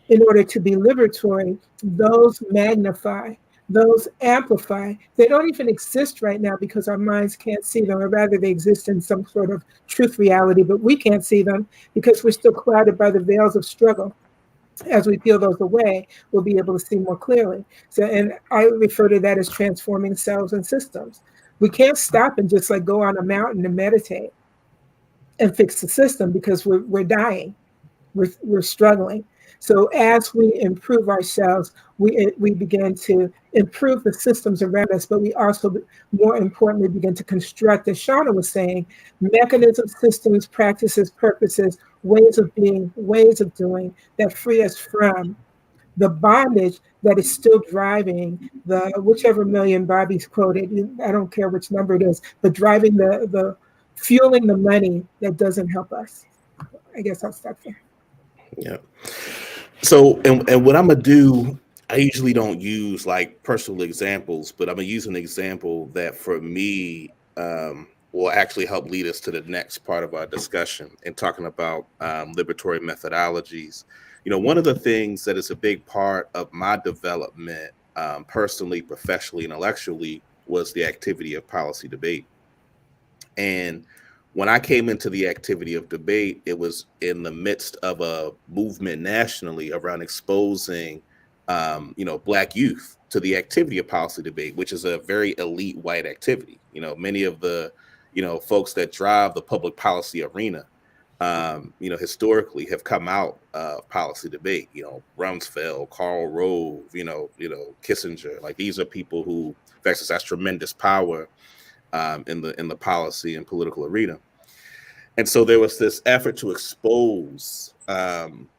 in order to be liberatory, those magnify, those amplify. They don't even exist right now because our minds can't see them, or rather they exist in some sort of truth reality, but we can't see them because we're still clouded by the veils of struggle. As we peel those away, we'll be able to see more clearly. So, and I refer to that as transforming cells and systems. We can't stop and just like go on a mountain and meditate and fix the system because we're dying. We're struggling. So as we improve ourselves, we begin to improve the systems around us, but we also, more importantly, begin to construct, as Shauna was saying, mechanisms, systems, practices, purposes, ways of being, ways of doing that free us from the bondage that is still driving the whichever million Bobby's quoted. I don't care which number it is, but driving the fueling the money that doesn't help us. I guess I'll stop there. Yeah. So, and what I'm gonna do, I usually don't use like personal examples, but I'm gonna use an example that for me will actually help lead us to the next part of our discussion in talking about liberatory methodologies. You know, one of the things that is a big part of my development, personally, professionally, intellectually, was the activity of policy debate. And when I came into the activity of debate, it was in the midst of a movement nationally around exposing, Black youth to the activity of policy debate, which is a very elite white activity. You know, many of the, folks that drive the public policy arena, historically have come out of policy debate. You know, Rumsfeld, Karl Rove, Kissinger. Like these are people who exercise tremendous power in the policy and political arena. And so there was this effort to expose,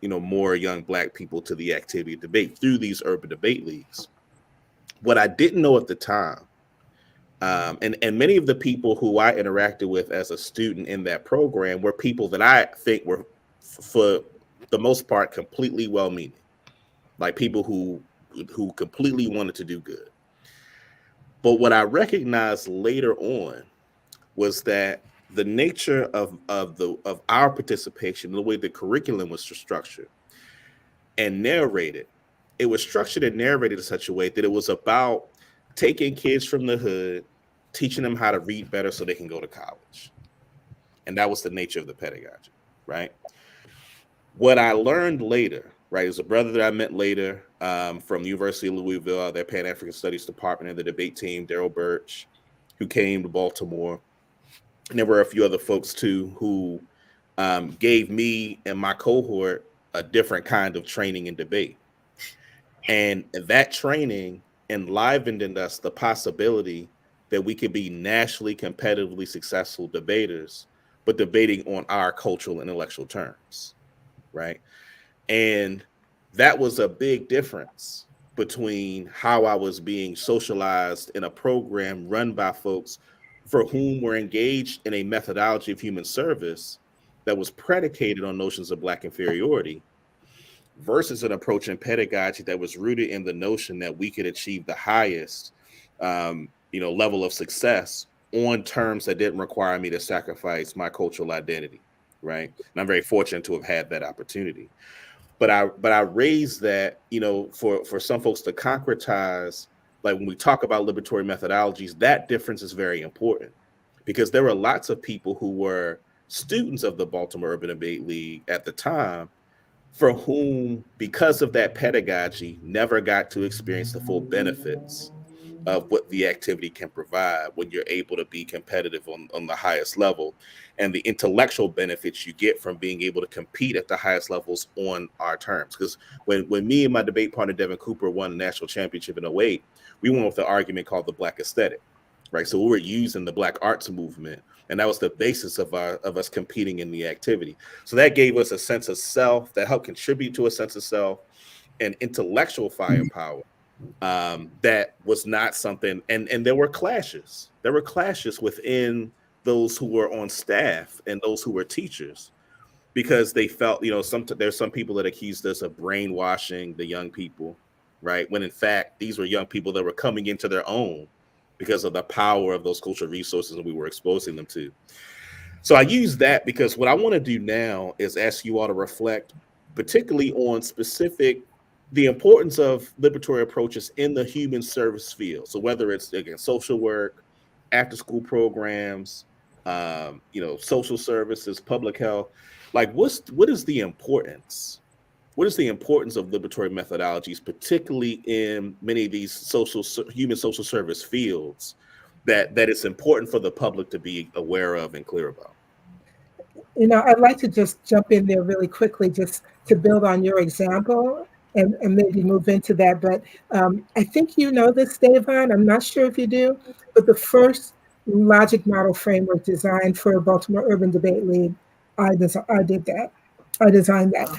more young Black people to the activity of debate through these urban debate leagues. What I didn't know at the time, and many of the people who I interacted with as a student in that program were people that I think were, for the most part, completely well-meaning, like people who completely wanted to do good. But what I recognized later on was that the nature of our participation, the way the curriculum was structured and narrated, it was structured and narrated in such a way that it was about taking kids from the hood, teaching them how to read better so they can go to college. And that was the nature of the pedagogy, right? What I learned later, right, is a brother that I met later from the University of Louisville, their Pan-African Studies Department and the debate team, Daryl Birch, who came to Baltimore. And there were a few other folks too who gave me and my cohort a different kind of training in debate. And that training enlivened in us the possibility that we could be nationally competitively successful debaters, but debating on our cultural and intellectual terms, right? And that was a big difference between how I was being socialized in a program run by folks for whom were engaged in a methodology of human service that was predicated on notions of Black inferiority versus an approach in pedagogy that was rooted in the notion that we could achieve the highest, level of success on terms that didn't require me to sacrifice my cultural identity, right? And I'm very fortunate to have had that opportunity. But I raised that, for some folks to concretize, like when we talk about liberatory methodologies, that difference is very important because there were lots of people who were students of the Baltimore Urban Debate League at the time for whom, because of that pedagogy, never got to experience the full benefits of what the activity can provide when you're able to be competitive on the highest level, and the intellectual benefits you get from being able to compete at the highest levels on our terms. Because when me and my debate partner, Devin Cooper, won the national championship in 2008, we went with an argument called the Black aesthetic, right? So we were using the Black arts movement, and that was the basis of us competing in the activity. So that gave us a sense of self, that helped contribute to a sense of self and intellectual firepower. That was not something, and there were clashes. There were clashes within those who were on staff and those who were teachers, because they felt, there's some people that accused us of brainwashing the young people, right? When in fact, these were young people that were coming into their own because of the power of those cultural resources that we were exposing them to. So I use that because what I want to do now is ask you all to reflect particularly on the importance of liberatory approaches in the human service field. So whether it's, again, social work, after school programs, social services, public health, like what is the importance what is the importance of liberatory methodologies, particularly in many of these human social service fields, that it's important for the public to be aware of and clear about? I'd like to just jump in there really quickly, just to build on your example and maybe move into that. But I think you know this, Dayvon. I'm not sure if you do, but the first logic model framework designed for Baltimore Urban Debate League, I did that. I designed that.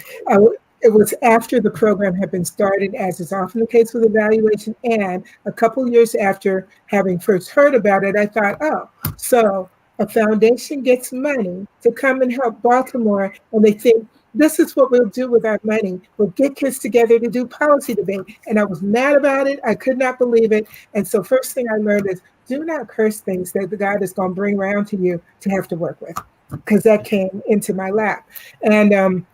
It was after the program had been started, as is often the case with evaluation, and a couple years after having first heard about it, I thought, oh, so a foundation gets money to come and help Baltimore, and they think, this is what we'll do with our money. We'll get kids together to do policy debate. And I was mad about it. I could not believe it. And so first thing I learned is, do not curse things that the God is going to bring around to you to have to work with, because that came into my lap. And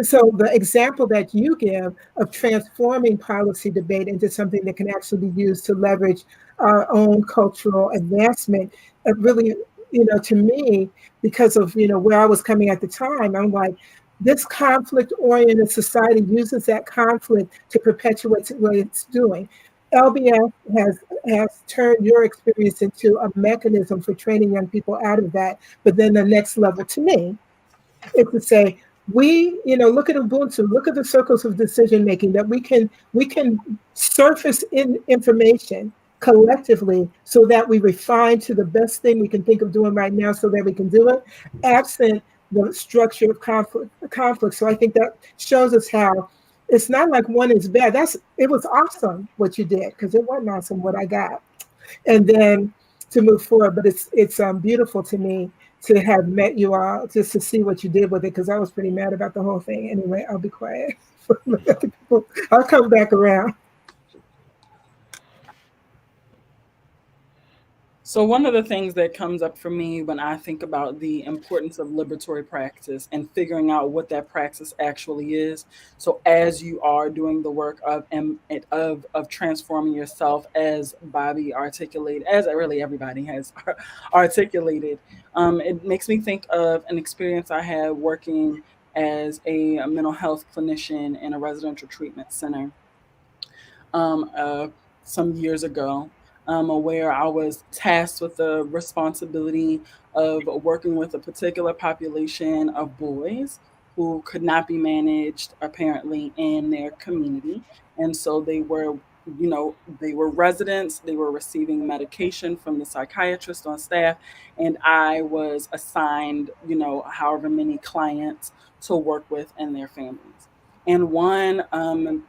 so the example that you give of transforming policy debate into something that can actually be used to leverage our own cultural advancement, really, to me, because of, where I was coming at the time, I'm like, this conflict-oriented society uses that conflict to perpetuate what it's doing. LBF has turned your experience into a mechanism for training young people out of that. But then the next level to me is to say, look at Ubuntu, look at the circles of decision making, that we can surface in information collectively so that we refine to the best thing we can think of doing right now so that we can do it, absent the structure of conflict. So I think that shows us how it's not like one is bad. It was awesome what you did, because it wasn't awesome what I got. And then to move forward, but it's beautiful to me to have met you all, just to see what you did with it, because I was pretty mad about the whole thing. Anyway, I'll be quiet. I'll come back around. So one of the things that comes up for me when I think about the importance of liberatory practice and figuring out what that practice actually is. So as you are doing the work of transforming yourself, as Bobby articulated, as really everybody has articulated, it makes me think of an experience I had working as a mental health clinician in a residential treatment center some years ago. Where I was tasked with the responsibility of working with a particular population of boys who could not be managed apparently in their community. And so they were residents, they were receiving medication from the psychiatrist on staff, and I was assigned, however many clients to work with and their families. And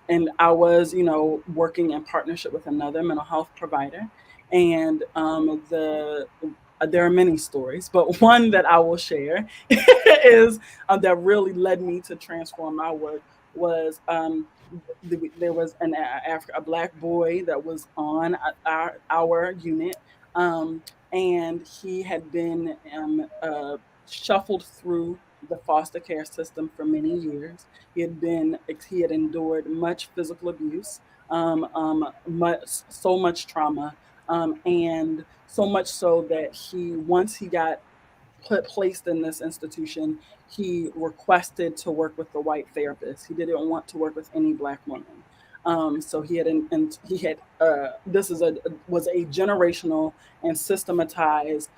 and I was, working in partnership with another mental health provider. And there are many stories, but one that I will share is that really led me to transform my work was there was a Black boy that was on our unit, and he had been shuffled through the foster care system for many years. He had endured much physical abuse, so much trauma, and so much so that once he got placed in this institution, he requested to work with the white therapist. He didn't want to work with any Black woman. So this was a generational and systematized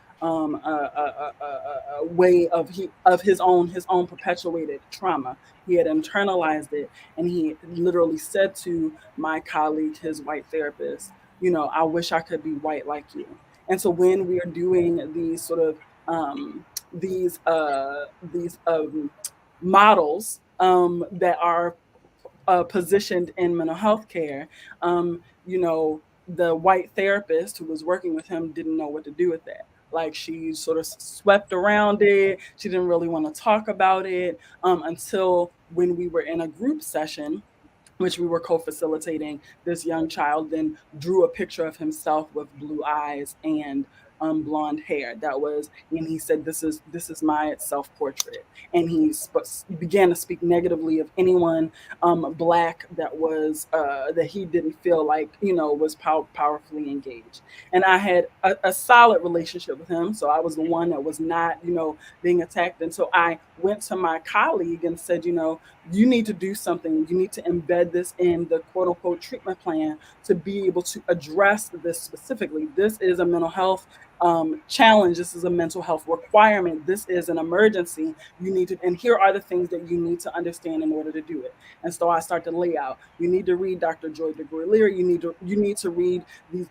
way of his own perpetuated trauma. He had internalized it, and he literally said to my colleague, his white therapist, I wish I could be white like you. And so when we are doing these sort of these models that are positioned in mental health care, the white therapist who was working with him didn't know what to do with that. Like, she sort of swept around it. She didn't really want to talk about it until when we were in a group session, which we were co-facilitating. This young child then drew a picture of himself with blue eyes and blonde hair. And he said, "This is my self-portrait." And he began to speak negatively of anyone Black that he didn't feel like was powerfully engaged. And I had a solid relationship with him, so I was the one that was not being attacked. And so I went to my colleague and said, you know, you need to do something. You need to embed this in the quote unquote treatment plan to be able to address this specifically. This is a mental health challenge. This is a mental health requirement. This is an emergency. You need to, and here are the things that you need to understand in order to do it. And so I start to lay out. You need to read Dr. Joy DeGruy-Leary. You need to read these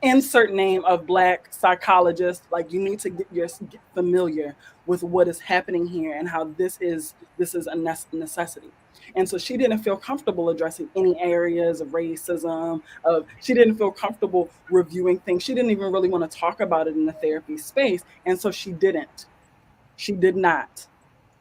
insert name of Black psychologist. Like, you need to get familiar with what is happening here and how this is a necessity. And so she didn't feel comfortable addressing any areas of racism. She didn't feel comfortable reviewing things. She didn't even really want to talk about it in the therapy space. And so she didn't. She did not.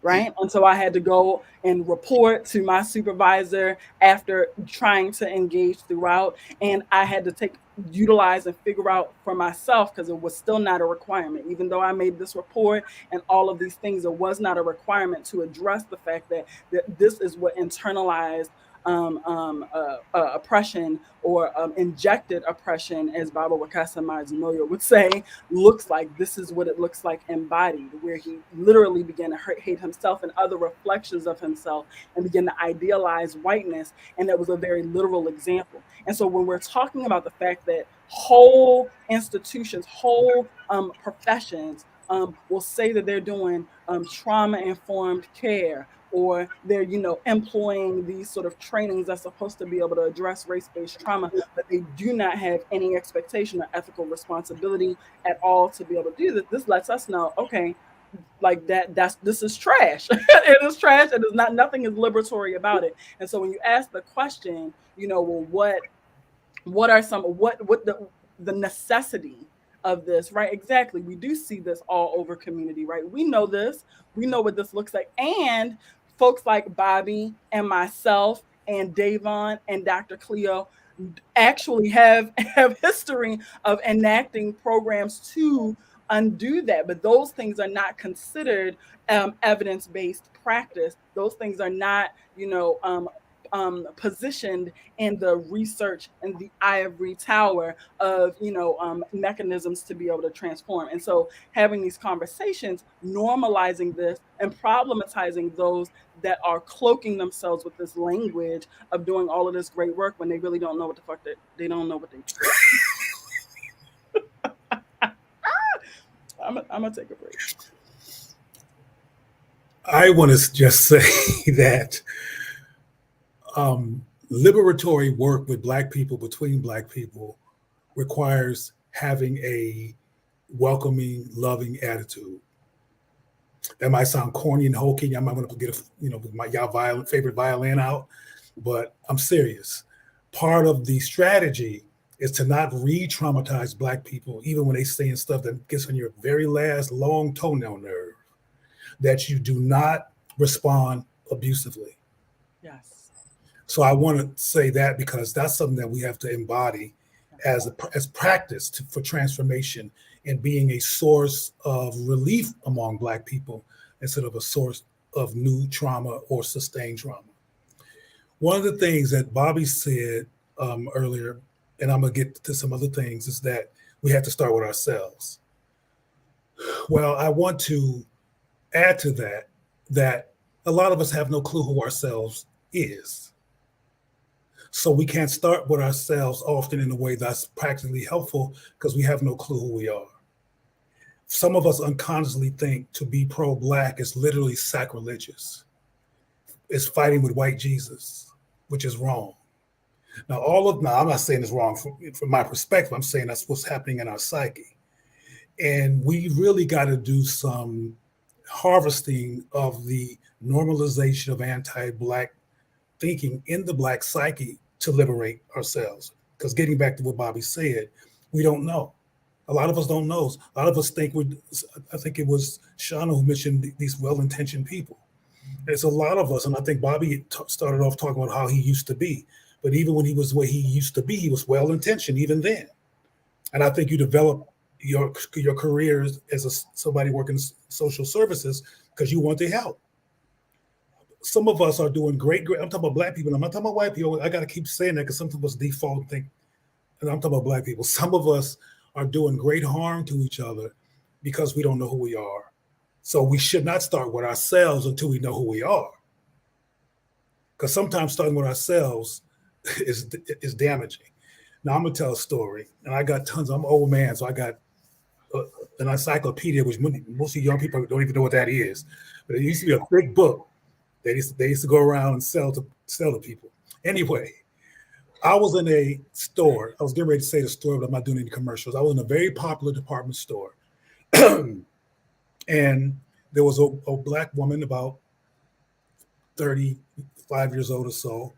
Right. And so I had to go and report to my supervisor after trying to engage throughout. And I had to utilize and figure out for myself, because it was still not a requirement. Even though I made this report and all of these things, it was not a requirement to address the fact that this is what internalized oppression or injected oppression, as Baba Wakasa Mazimoyo would say, looks like. This is what it looks like embodied, where he literally began to hate himself and other reflections of himself and began to idealize whiteness. And that was a very literal example. And so when we're talking about the fact that whole institutions, whole professions will say that they're doing trauma-informed care, or they're, you know, employing these sort of trainings that's supposed to be able to address race-based trauma, but they do not have any expectation or ethical responsibility at all to be able to do this. This lets us know, okay, like this is trash. It is trash. It is not, nothing is liberatory about it. And so when you ask the question, you know, well, what are some, what the necessity of this, right? Exactly. We do see this all over community, right? We know this. We know what this looks like. And folks like Bobby and myself and Dayvon and Dr. Cleo actually have history of enacting programs to undo that. But those things are not considered evidence-based practice. Those things are not, you know, positioned in the research and the ivory tower of, you know, mechanisms to be able to transform. And so having these conversations, normalizing this and problematizing those that are cloaking themselves with this language of doing all of this great work when they really don't know what the fuck they don't know what they do. I'm gonna take a break. I want to just say that liberatory work with Black people, between Black people, requires having a welcoming, loving attitude. That might sound corny and hokey. I might want to get y'all favorite violin out, but I'm serious. Part of the strategy is to not re-traumatize Black people, even when they saying stuff that gets on your very last long toenail nerve, that you do not respond abusively. Yes. So I want to say that, because that's something that we have to embody as practice for transformation and being a source of relief among Black people instead of a source of new trauma or sustained trauma. One of the things that Bobby said earlier, and I'm going to get to some other things, is that we have to start with ourselves. Well, I want to add to that a lot of us have no clue who ourselves is. So we can't start with ourselves often in a way that's practically helpful, because we have no clue who we are. Some of us unconsciously think to be pro-Black is literally sacrilegious. It's fighting with white Jesus, which is wrong. Now, I'm not saying it's wrong from my perspective. I'm saying that's what's happening in our psyche. And we really got to do some harvesting of the normalization of anti-Black thinking in the Black psyche to liberate ourselves. Because getting back to what Bobby said, we don't know. A lot of us don't know. A lot of us think I think it was Shauna who mentioned these well-intentioned people. There's a lot of us, and I think Bobby started off talking about how he used to be. But even when he was where he used to be, he was well-intentioned even then. And I think you develop your career as somebody working social services because you want to help. Some of us are doing great. I'm talking about Black people. I'm not talking about white people. I got to keep saying that because some of us default and think, and I'm talking about Black people. Some of us are doing great harm to each other because we don't know who we are. So we should not start with ourselves until we know who we are. Because sometimes starting with ourselves is damaging. Now I'm gonna tell a story, and I got tons. I'm an old man, so I got an encyclopedia, which most of young people don't even know what that is. But it used to be a big book. They used to go around and sell to people. Anyway, I was in a store. I was getting ready to say the store, but I'm not doing any commercials. I was in a very popular department store, and there was a black woman about 35 years old or so.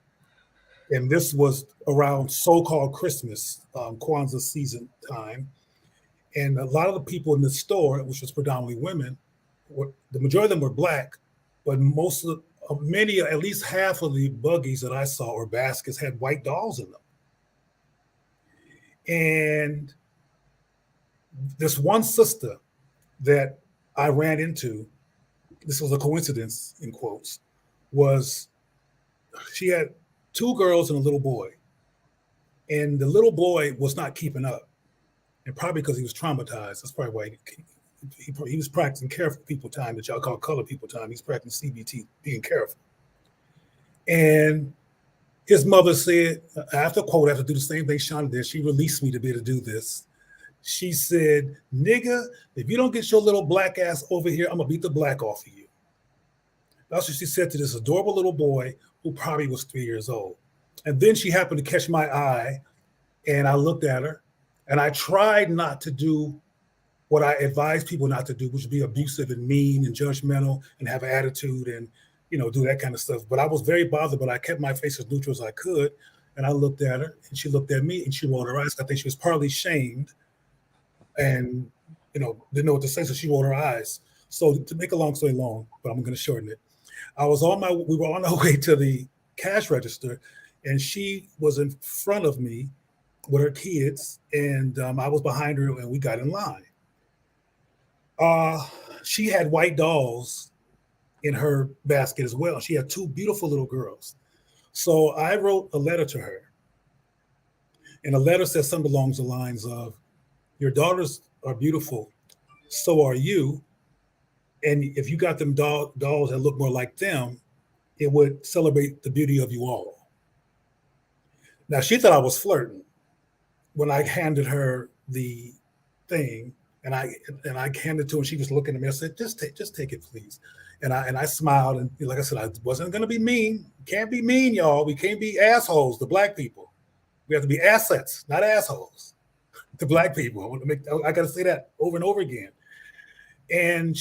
And this was around so-called Christmas, Kwanzaa season time. And a lot of the people in the store, which was predominantly women, the majority of them were black, but many, at least half of the buggies that I saw or baskets had white dolls in them. And this one sister that I ran into, this was a coincidence in quotes, she had 2 girls and a little boy. And the little boy was not keeping up. And probably because he was traumatized. That's probably why he was practicing careful people time that y'all call color people time. He's practicing CBT, being careful. And his mother said, after quote, I have to do the same thing Shauna did. She released me to be able to do this. She said, nigga, if you don't get your little black ass over here, I'm gonna beat the black off of you. That's what she said to this adorable little boy who probably was 3 years old. And then she happened to catch my eye, and I looked at her, and I tried not to do what I advise people not to do, which would be abusive and mean and judgmental and have an attitude and, do that kind of stuff. But I was very bothered, but I kept my face as neutral as I could. And I looked at her, and she looked at me, and she rolled her eyes. I think she was partly shamed and, didn't know what to say, so she rolled her eyes. So to make a long story long, but I'm going to shorten it. we were on our way to the cash register, and she was in front of me with her kids, and I was behind her, and we got in line. She had white dolls in her basket as well. She had 2 beautiful little girls. So I wrote a letter to her, and the letter says something along the lines of, your daughters are beautiful, so are you. And if you got them dolls that look more like them, it would celebrate the beauty of you all. Now, she thought I was flirting when I handed her the thing, and I handed it to her, and she was looking at me. I said, just take it, please. And I smiled, and like I said, I wasn't going to be mean. Can't be mean, y'all. We can't be assholes, the black people. We have to be assets, not assholes, to black people. I got to say that over and over again. And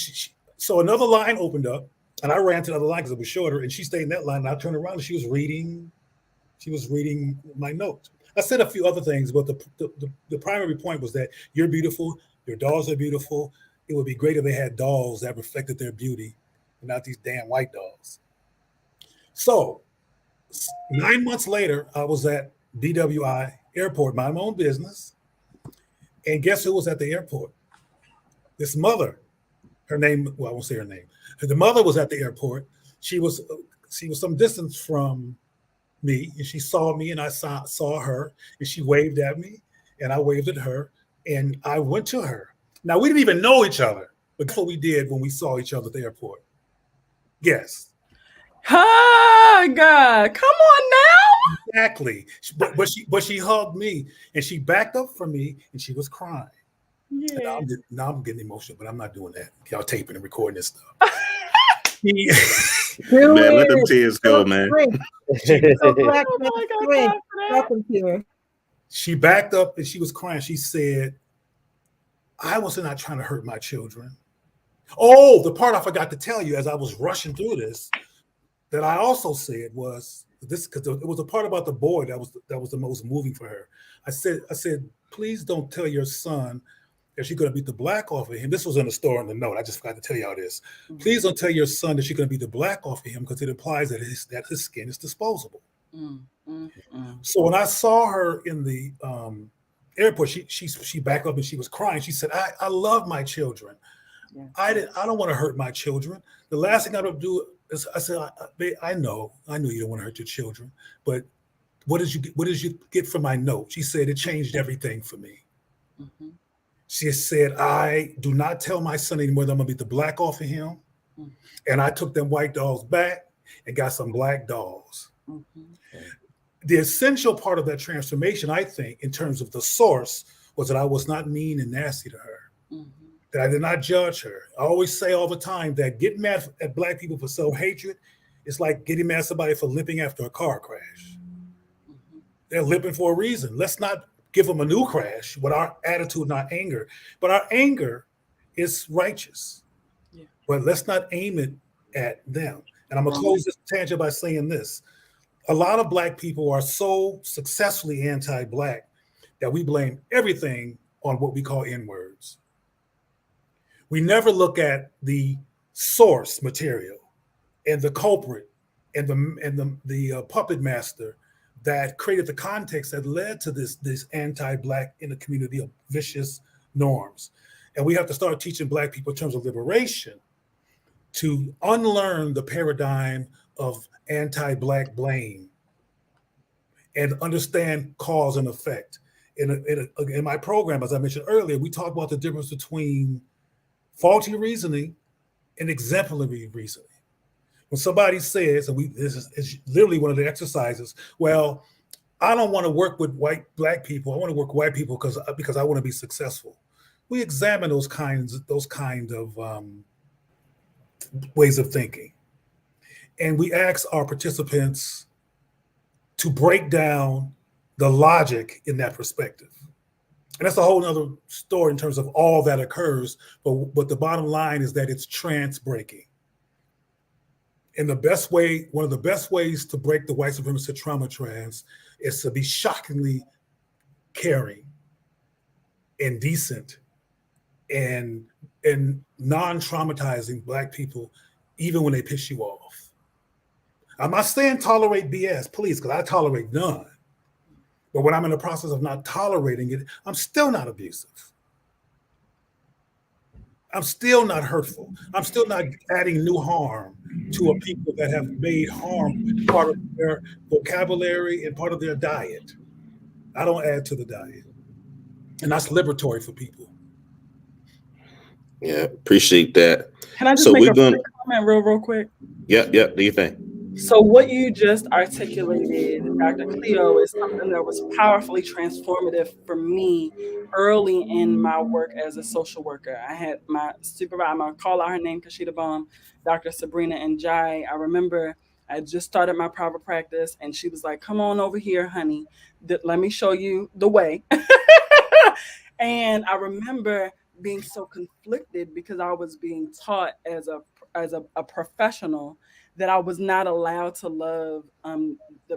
so another line opened up, and I ran to the other line because it was shorter, and she stayed in that line, and I turned around, and she was reading my note. I said a few other things, but the primary point was that you're beautiful, your dolls are beautiful. It would be great if they had dolls that reflected their beauty and not these damn white dolls. So 9 months later, I was at BWI airport, minding my own business. And guess who was at the airport? This mother. Her name, well, I won't say her name. The mother was at the airport. She was some distance from me, and she saw me, and I saw her, and she waved at me, and I waved at her, and I went to her. Now, we didn't even know each other, but that's what we did when we saw each other at the airport. Yes. Oh, God. Come on now. Exactly. But she hugged me, and she backed up from me, and she was crying. Yeah. Now I'm getting emotional, but I'm not doing that. Y'all taping and recording this stuff. Man, let them tears go, man. She backed up and she was crying. She said, I was not trying to hurt my children. Oh, the part I forgot to tell you as I was rushing through this, that I also said was this, because it was a part about the boy that was the most moving for her. I said, please don't tell your son that she's going to beat the black off of him. This was in the store in the note. I just forgot to tell y'all this. Mm-hmm. Please don't tell your son that she's going to beat the black off of him, because it implies that his skin is disposable. Mm-hmm. So when I saw her in the airport, she backed up and she was crying. She said, I love my children. Yeah. I don't want to hurt my children. The last thing I don't do is, I said, I know you don't want to hurt your children, but what did you get from my note? She said, it changed everything for me. Mm-hmm. She said, I do not tell my son anymore that I'm going to beat the black off of him. And I took them white dogs back and got some black dogs. The essential part of that transformation, I think, in terms of the source, was that I was not mean and nasty to her, that I did not judge her. I always say all the time that getting mad at black people for self-hatred is like getting mad at somebody for limping after a car crash. They're limping for a reason. Let's not give them a new crash with our attitude, not anger. But our anger is righteous. But let's not aim it at them. And I'm going to close this tangent by saying this. A lot of black people are so successfully anti-black that we blame everything on what we call N-words. We never look at the source material and the culprit and the puppet master that created the context that led to this anti-black in the community of vicious norms. And we have to start teaching black people in terms of liberation to unlearn the paradigm of anti-black blame and understand cause and effect. In my program, as I mentioned earlier, we talk about the difference between faulty reasoning and exemplary reasoning. When somebody says, and this is literally one of the exercises, well, I don't want to work with black people. I want to work with white people because I want to be successful. We examine those kind of ways of thinking. And we ask our participants to break down the logic in that perspective. And that's a whole nother story in terms of all that occurs. But the bottom line is that it's trance breaking. And one of the best ways to break the white supremacist trauma trance is to be shockingly caring and decent and non-traumatizing black people, even when they piss you off. I'm not saying tolerate BS, please, because I tolerate none. But when I'm in the process of not tolerating it, I'm still not abusive. I'm still not hurtful. I'm still not adding new harm to a people that have made harm part of their vocabulary and part of their diet. I don't add to the diet. And that's liberatory for people. Yeah, appreciate that. Can I just make a quick comment real quick? Yeah, do you think? So what you just articulated, Dr. Cleo, is something that was powerfully transformative for me early in my work as a social worker. I had my supervisor, I'm going to call out her name because she's the bomb, Dr. Sabrina Njai. I remember I just started my private practice and she was like, come on over here, honey. Let me show you the way. And I remember being so conflicted because I was being taught as a professional that I was not allowed to love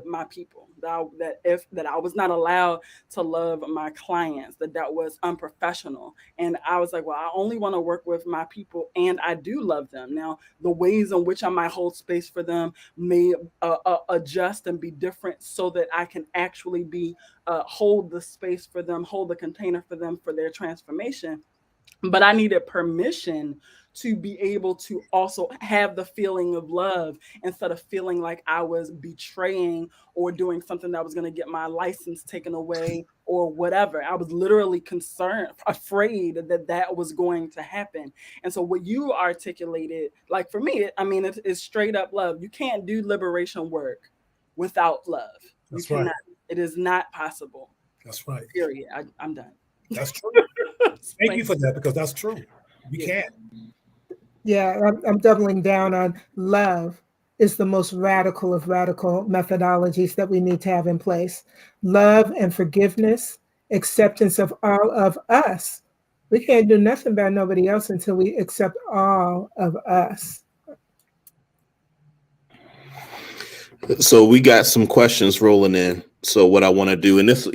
my people, that I was not allowed to love my clients, that was unprofessional. And I was like, well, I only want to work with my people and I do love them. Now, the ways in which I might hold space for them may adjust and be different so that I can actually hold the space for them, hold the container for them for their transformation. But I needed permission to be able to also have the feeling of love instead of feeling like I was betraying or doing something that was going to get my license taken away or whatever. I was literally concerned, afraid that was going to happen. And so what you articulated, like for me, it's straight up love. You can't do liberation work without love. That's you cannot. Right. It is not possible. That's right. Period. I'm done. That's true. Thank you for that, because that's true. We can't. Yeah, I'm doubling down on love is the most radical of radical methodologies that we need to have in place. Love and forgiveness, acceptance of all of us. We can't do nothing about nobody else until we accept all of us. So we got some questions rolling in. So what I want to do, and this,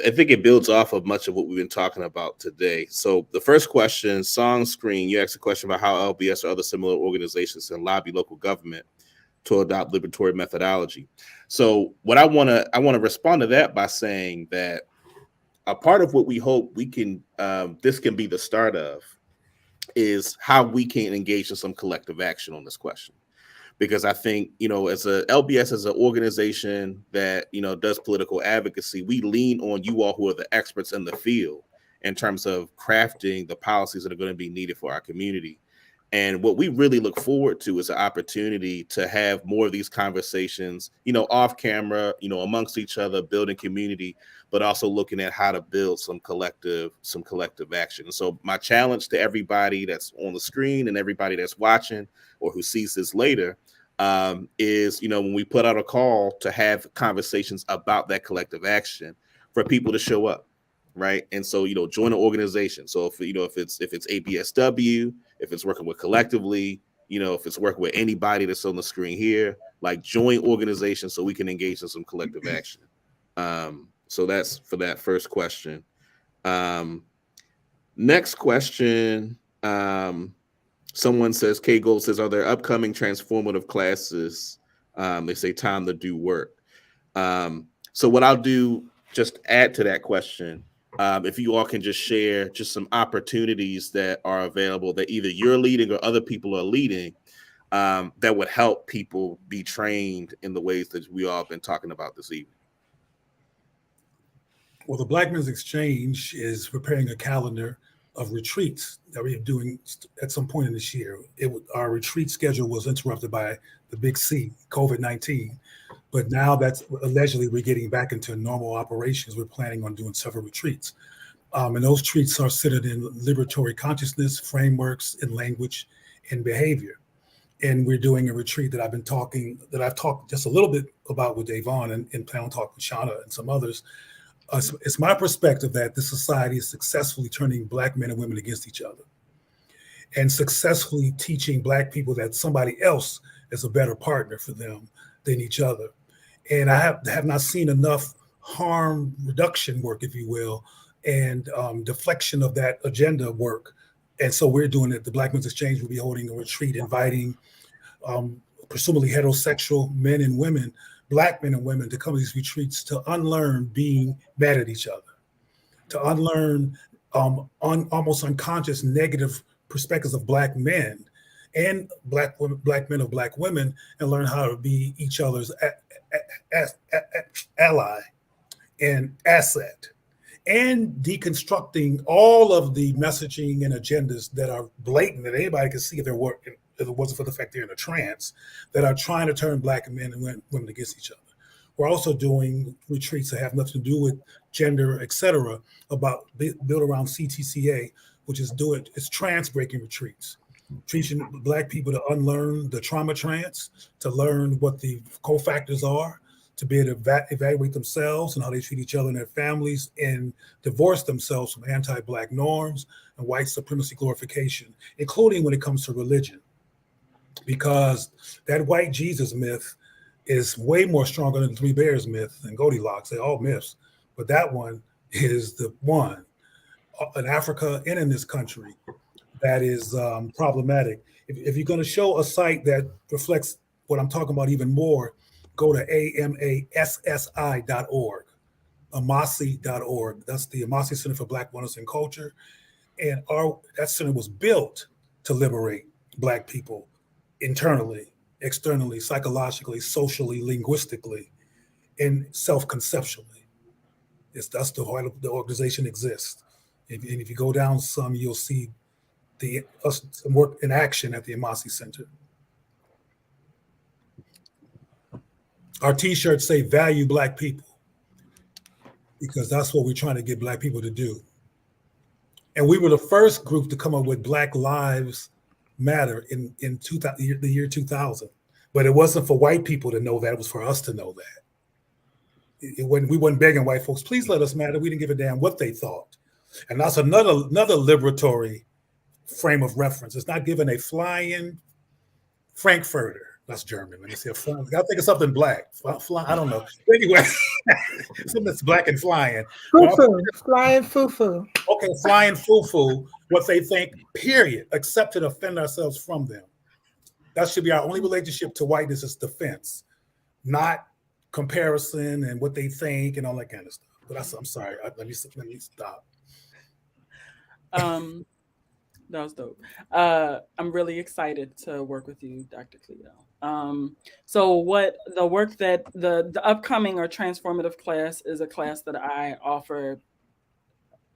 I think it builds off of much of what we've been talking about today. So the first question, Song Screen, you asked a question about how LBS or other similar organizations can lobby local government to adopt liberatory methodology. So what I want to respond to that by saying that a part of what we hope we can, this can be the start of, is how we can engage in some collective action on this question. Because I think, as a LBS, as an organization that, does political advocacy, we lean on you all who are the experts in the field in terms of crafting the policies that are going to be needed for our community. And what we really look forward to is an opportunity to have more of these conversations, off camera, amongst each other, building community, but also looking at how to build some collective action. And so my challenge to everybody that's on the screen and everybody that's watching or who sees this later is, when we put out a call to have conversations about that collective action, for people to show up. Right. And so, join an organization. So if it's ABSW, if it's working with collectively, if it's working with anybody that's on the screen here, like join organizations so we can engage in some collective action. So that's for that first question. Next question. Someone says, K Gold says, are there upcoming transformative classes? They say time to do work. So what I'll do, just add to that question. If you all can just share just some opportunities that are available that either you're leading or other people are leading, that would help people be trained in the ways that we all have been talking about this evening. Well, the Black Men's Exchange is preparing a calendar of retreats that we're doing at some point in this year. Our retreat schedule was interrupted by the big C, COVID-19. But now that's allegedly we're getting back into normal operations. We're planning on doing several retreats. And those retreats are centered in liberatory consciousness, frameworks, and language and behavior. And we're doing a retreat that I've talked just a little bit about with Dayvon and plan on talking with Shauna and some others. It's my perspective that this society is successfully turning Black men and women against each other and successfully teaching Black people that somebody else is a better partner for them than each other. And I have not seen enough harm reduction work, if you will, and deflection of that agenda work. And so we're doing it. The Black Men's Exchange will be holding a retreat, inviting presumably heterosexual men and women, Black men and women, to come to these retreats to unlearn being mad at each other, to unlearn almost unconscious negative perspectives of Black men and Black men of Black women, and learn how to be each other's ally and asset, and deconstructing all of the messaging and agendas that are blatant that anybody can see if they're working, if it wasn't for the fact they're in a trance, that are trying to turn Black men and women against each other. We're also doing retreats that have nothing to do with gender, et cetera, built around CTCA, which is it's trance breaking retreats, teaching Black people to unlearn the trauma trance, to learn what the cofactors are, to be able to evaluate themselves and how they treat each other and their families, and divorce themselves from anti-Black norms and white supremacy glorification, including when it comes to religion. Because that white Jesus myth is way more stronger than the Three Bears myth and Goldilocks. They're all myths, but that one is the one in Africa and in this country that is problematic. If you're going to show a site that reflects what I'm talking about even more, go to amassi.org, amasi.org. That's the Amasi Center for Black Wellness and Culture. And that center was built to liberate Black people internally, externally, psychologically, socially, linguistically, and self-conceptually. That's the why the organization exists. And if you go down some, you'll see some work in action at the Amasi Center. Our t-shirts say value Black people, because that's what we're trying to get Black people to do. And we were the first group to come up with Black Lives Matter in the year 2000. But it wasn't for white people to know that, it was for us to know that. We weren't begging white folks, please let us matter. We didn't give a damn what they thought. And that's another liberatory frame of reference. It's not giving a flying Frankfurter. That's German. Let me see. I think of something Black. I don't know. Anyway, something that's Black and flying. Foo-foo. Flying foo-foo. Okay, flying foo-foo. What they think, period. Except to defend ourselves from them. That should be our only relationship to whiteness, is defense, not comparison and what they think and all that kind of stuff. But I'm sorry. Let me stop. That was dope. I'm really excited to work with you, Dr. Cleo. So what the work that the upcoming or transformative class is a class that I offer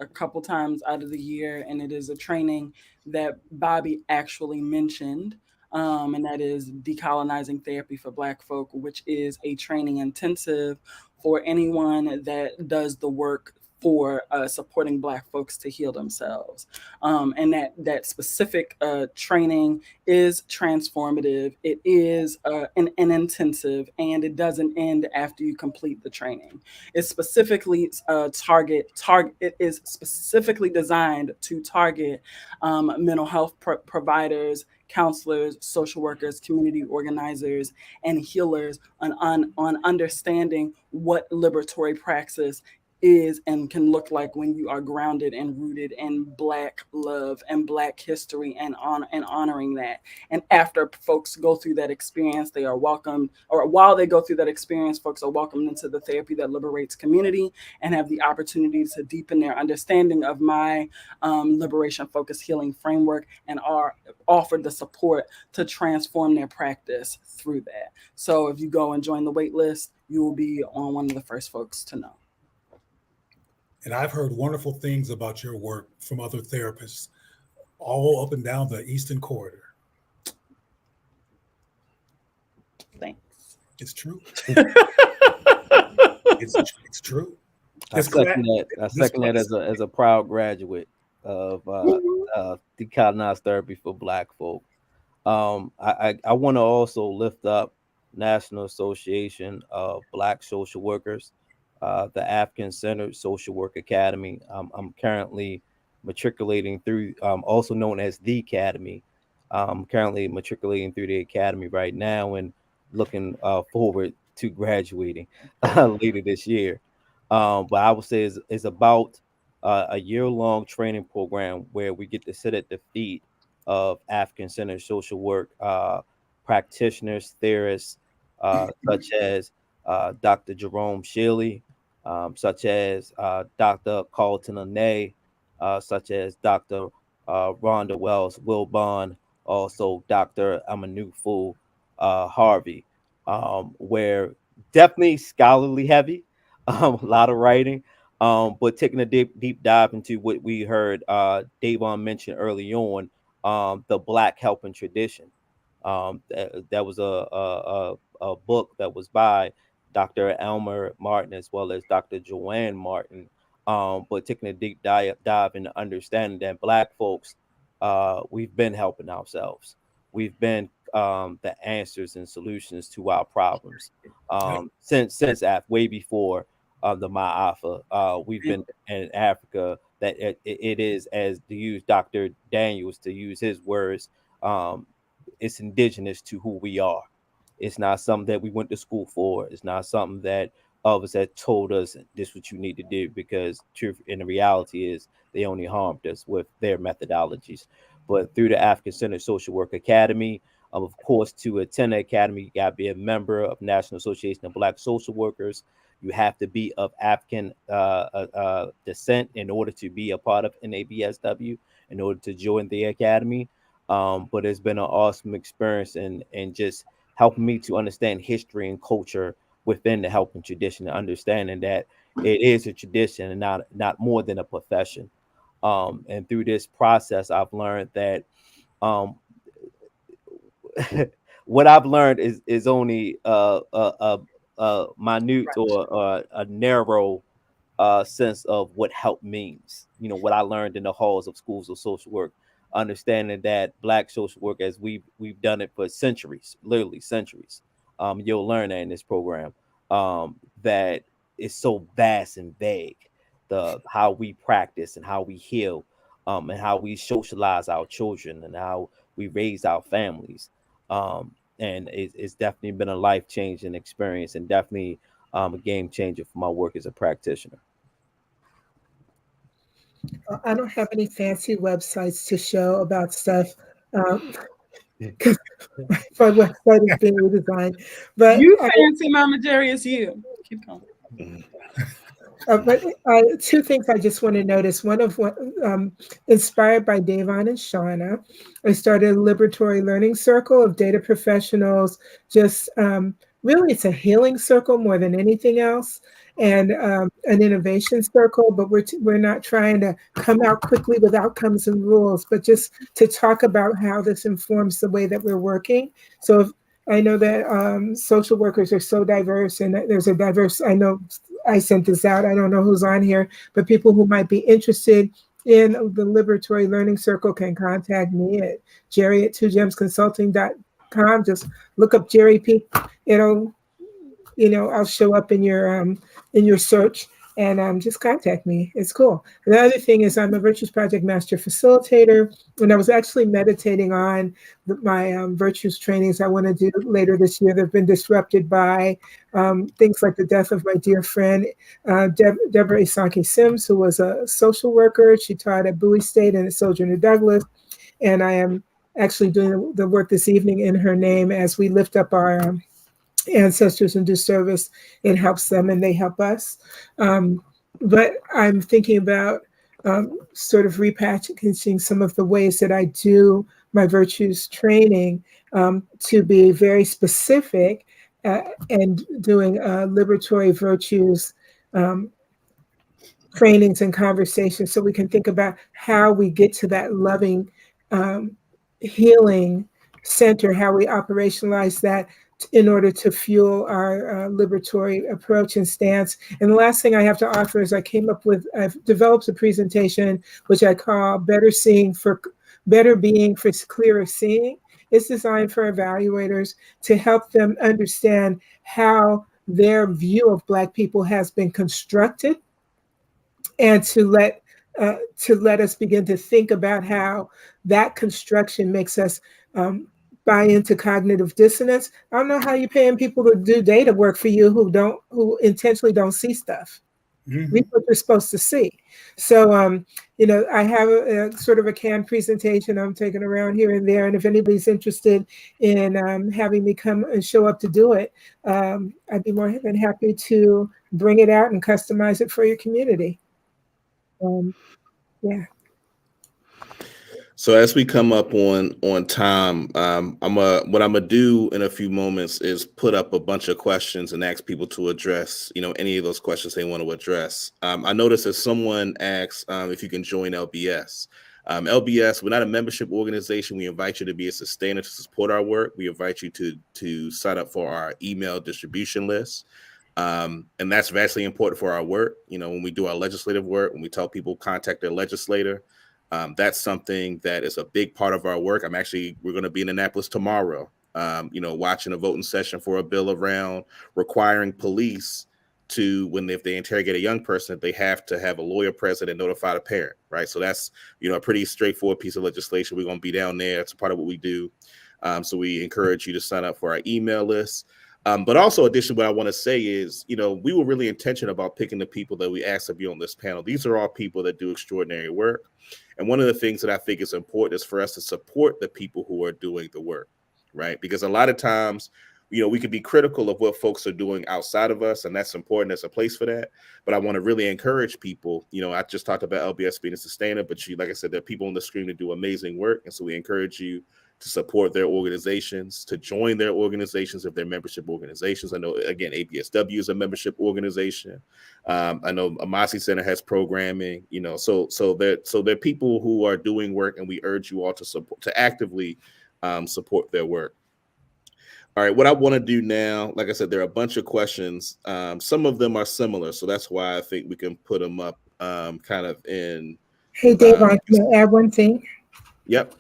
a couple times out of the year, and it is a training that Bobby actually mentioned. And that is Decolonizing Therapy for Black Folk, which is a training intensive for anyone that does the work for supporting Black folks to heal themselves. And that specific training is transformative. It is an intensive, and it doesn't end after you complete the training. It's specifically it is specifically designed to target mental health providers, counselors, social workers, community organizers, and healers on understanding what liberatory praxis is and can look like when you are grounded and rooted in Black love and Black history and honoring that. And after folks go through that experience, they are welcome, or while they go through that experience, folks are welcomed into the Therapy That Liberates community and have the opportunity to deepen their understanding of my liberation-focused healing framework, and are offered the support to transform their practice through that. So if you go and join the wait list, you will be on one of the first folks to know. And I've heard wonderful things about your work from other therapists all up and down the Eastern Corridor. Thanks. It's true. It's true. I second that as a proud graduate of Decolonized Therapy for Black folk. I want to also lift up National Association of Black Social Workers, the African Centered Social Work Academy. I'm currently matriculating through, also known as the Academy. I'm currently matriculating through the Academy right now and looking forward to graduating later this year. But I would say is about a year-long training program where we get to sit at the feet of African-centered social work practitioners, theorists, such as Dr. Jerome Shealy, such as Dr. Carlton Anay, such as Dr. Rhonda Wells Wilbon, also Dr. Amanufu Harvey, where definitely scholarly heavy, a lot of writing, but taking a deep dive into what we heard Dayvon mention early on, the Black helping tradition. That was a book that was by Dr. Elmer Martin as well as Dr. Joanne Martin, but taking a deep dive into understanding that Black folks, we've been helping ourselves. We've been the answers and solutions to our problems since way before the Ma'afa. We've been in Africa. That it is, as to use Dr. Daniels, to use his words, it's indigenous to who we are. It's not something that we went to school for. It's not something that others had told us this is what you need to do, because truth and the reality is they only harmed us with their methodologies. But through the African Centered Social Work Academy, of course, to attend the academy, you got to be a member of National Association of Black Social Workers. You have to be of African descent in order to be a part of NABSW, in order to join the academy. But it's been an awesome experience and just helping me to understand history and culture within the helping tradition, and understanding that it is a tradition and not more than a profession. And through this process, I've learned that what I've learned is only a minute or a narrow sense of what help means. You know, what I learned in the halls of schools of social work, understanding that Black social work, as we've done it for centuries, literally centuries. You'll learn that in this program, that it's so vast and vague, how we practice and how we heal, and how we socialize our children and how we raise our families. And it's definitely been a life-changing experience, and definitely a game changer for my work as a practitioner. I don't have any fancy websites to show about stuff. Because my website is being redesigned. But you fancy, Mama Jerry, it's you. Keep going. But two things I just want to notice. One of what, inspired by Dayvon and Shauna, I started a Liberatory Learning Circle of data professionals. Just really, it's a healing circle more than anything else. and an innovation circle, but we're not trying to come out quickly with outcomes and rules, but just to talk about how this informs the way that we're working. So if, I know that social workers are so diverse, and there's a diverse, I know I sent this out, I don't know who's on here, but people who might be interested in the Liberatory Learning Circle can contact me at jerry@2gemsconsulting.com. Just look up Jerry Peak. It'll, I'll show up in your search, and just contact me. It's cool. The other thing is I'm a Virtues Project Master Facilitator, and I was actually meditating on my Virtues trainings I want to do later this year. They've been disrupted by things like the death of my dear friend, Deborah Isanki Sims, who was a social worker. She taught at Bowie State and at Sojourner Douglas, and I am actually doing the work this evening in her name as we lift up our ancestors and do service. It helps them and they help us. But I'm thinking about sort of repackaging some of the ways that I do my virtues training to be very specific and doing liberatory virtues trainings and conversations, so we can think about how we get to that loving healing center, how we operationalize that in order to fuel our liberatory approach and stance. And the last thing I have to offer is I've developed a presentation which I call Better Being for Clearer Seeing. It's designed for evaluators to help them understand how their view of Black people has been constructed, and to let us begin to think about how that construction makes us buy into cognitive dissonance. I don't know how you're paying people to do data work for you who intentionally don't see stuff. Mm-hmm. Read what you're supposed to see. So, I have a sort of a canned presentation I'm taking around here and there. And if anybody's interested in having me come and show up to do it, I'd be more than happy to bring it out and customize it for your community. Yeah. So as we come up on time, what I'm gonna do in a few moments is put up a bunch of questions and ask people to address, any of those questions they want to address. I noticed that someone asked if you can join LBS. LBS, we're not a membership organization. We invite you to be a sustainer to support our work. We invite you to sign up for our email distribution list. And that's vastly important for our work. When we do our legislative work, when we tell people contact their legislator, that's something that is a big part of our work. We're going to be in Annapolis tomorrow, watching a voting session for a bill around requiring police to, if they interrogate a young person, they have to have a lawyer present and notify the parent, right? So that's, a pretty straightforward piece of legislation. We're going to be down there. It's a part of what we do. So we encourage you to sign up for our email list. But also, additionally, what I want to say is, we were really intentional about picking the people that we asked to be on this panel. These are all people that do extraordinary work. And one of the things that I think is important is for us to support the people who are doing the work, right? Because a lot of times, we can be critical of what folks are doing outside of us, and that's important. There's a place for that. But I want to really encourage people. I just talked about LBS being a sustainer, but like I said, there are people on the screen that do amazing work. And so we encourage you to support their organizations, to join their organizations if they're membership organizations. I know, again, ABSW is a membership organization. I know Amasi Center has programming, so there are people who are doing work, and we urge you all to actively support their work. All right, what I want to do now, like I said, there are a bunch of questions. Some of them are similar, so that's why I think we can put them up kind of in. Hey, Dayvon, can I add one thing? Yep.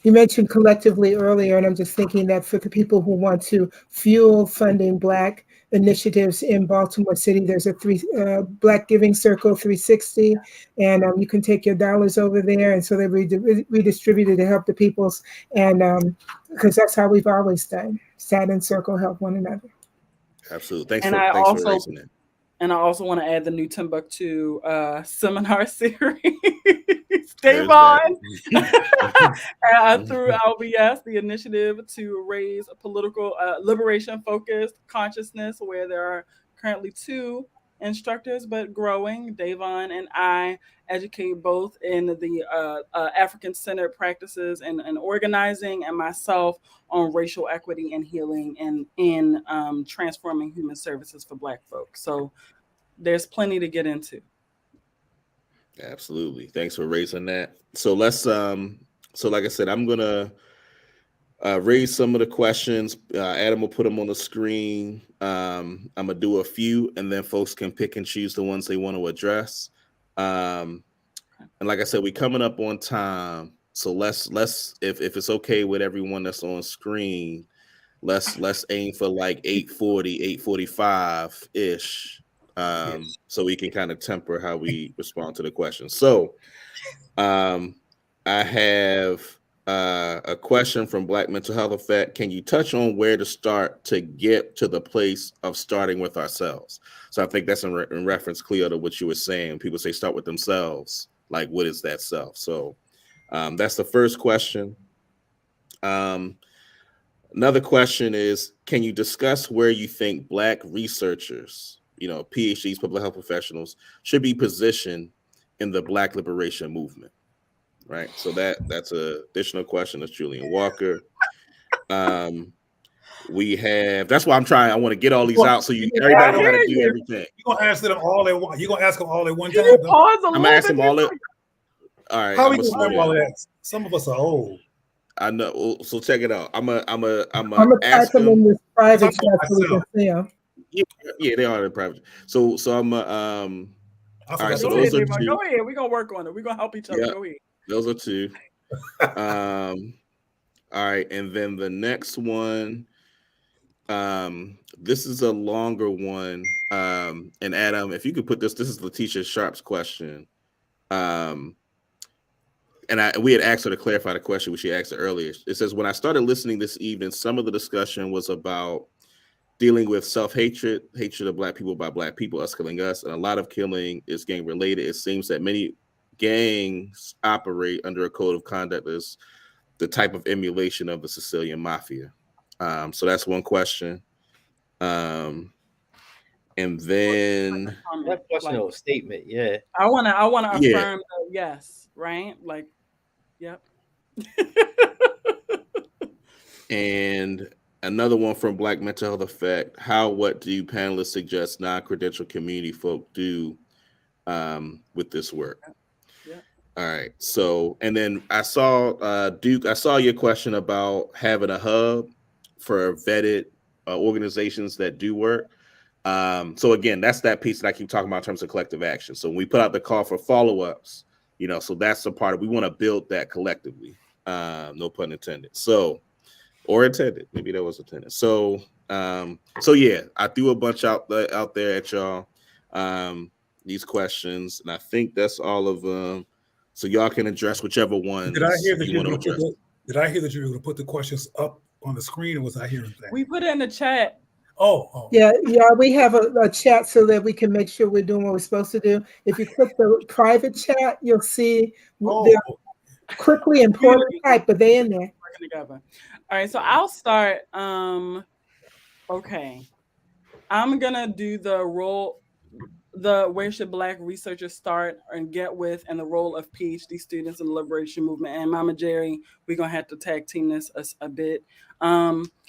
You mentioned collectively earlier, and I'm just thinking that for the people who want to fuel funding Black initiatives in Baltimore City, there's a Black Giving Circle 360, and you can take your dollars over there, and so they're redistributed to help the peoples, and because that's how we've always done, sat in circle, help one another. Absolutely. Thanks for raising that. And I also want to add the new Timbuktu seminar series, Dayvon, through LBS, the initiative to raise a political liberation-focused consciousness, where there are currently 2 instructors, but growing. Dayvon and I educate both in the African-centered practices and organizing, and myself on racial equity and healing and in transforming human services for Black folks. So there's plenty to get into. Absolutely. Thanks for raising that. So let's so like I said, I'm gonna raise some of the questions. Adam will put them on the screen. I'm gonna do a few, and then folks can pick and choose the ones they want to address. And like I said, we're coming up on time, so let's if it's okay with everyone that's on screen, let's aim for like 8:40, 8:45 ish. So we can kind of temper how we respond to the questions. So I have a question from Black Mental Health Effect. Can you touch on where to start to get to the place of starting with ourselves? So I think that's in reference, Cleo, to what you were saying. People say start with themselves. Like, what is that self? So that's the first question. Another question is, can you discuss where you think Black researchers, PhDs, public health professionals, should be positioned in the Black liberation movement? Right. So that's an additional question. That's Julian Walker. We have, that's why I want to get all these out so everybody know how to do everything. You're gonna ask them all at one. You're gonna ask them all at one Can time. you pause a I'm little gonna ask bit? them all at. All right. How are we gonna remember all of that? Some of us are old. I know. So check it out. I'm gonna type them in this private chat so we can see them. Yeah, they are in private. So I'm all right. So those are two. Go ahead. We're gonna work on it. We're gonna help each other. Yep. Go ahead. Those are two. All right, and then the next one. This is a longer one. And Adam, if you could put this is Letitia Sharp's question. And we had asked her to clarify the question which she asked her earlier. It says, when I started listening this evening, some of the discussion was about dealing with self-hatred, hatred of Black people by Black people, us killing us, and a lot of killing is gang related. It seems that many gangs operate under a code of conduct that's the type of emulation of the Sicilian mafia. So that's one question. And then that question or statement, yeah. I wanna affirm that, yes, right? Like, yep. And another one from Black Mental Health Effect. What do you panelists suggest non-credential community folk do with this work? Yeah. All right. So, and then I saw Duke, I saw your question about having a hub for vetted organizations that do work. So again, that's that piece that I keep talking about in terms of collective action. So when we put out the call for follow-ups, so that's the part we want to build that collectively. No pun intended. So, or intended, maybe that was intended. So yeah, I threw a bunch out there at y'all, these questions, and I think that's all of them. So y'all can address whichever ones. Did I hear that you were going to put the questions up on the screen, or was I hearing that? We put it in the chat. Oh. Yeah, we have a chat so that we can make sure we're doing what we're supposed to do. If you click the private chat, you'll see they're quickly and poorly typed, but they're in there. Working together. All right, so I'll start. Okay, I'm gonna do where should Black researchers start and get with, and the role of PhD students in the liberation movement. And Mama Jerry, we're gonna have to tag team this a bit.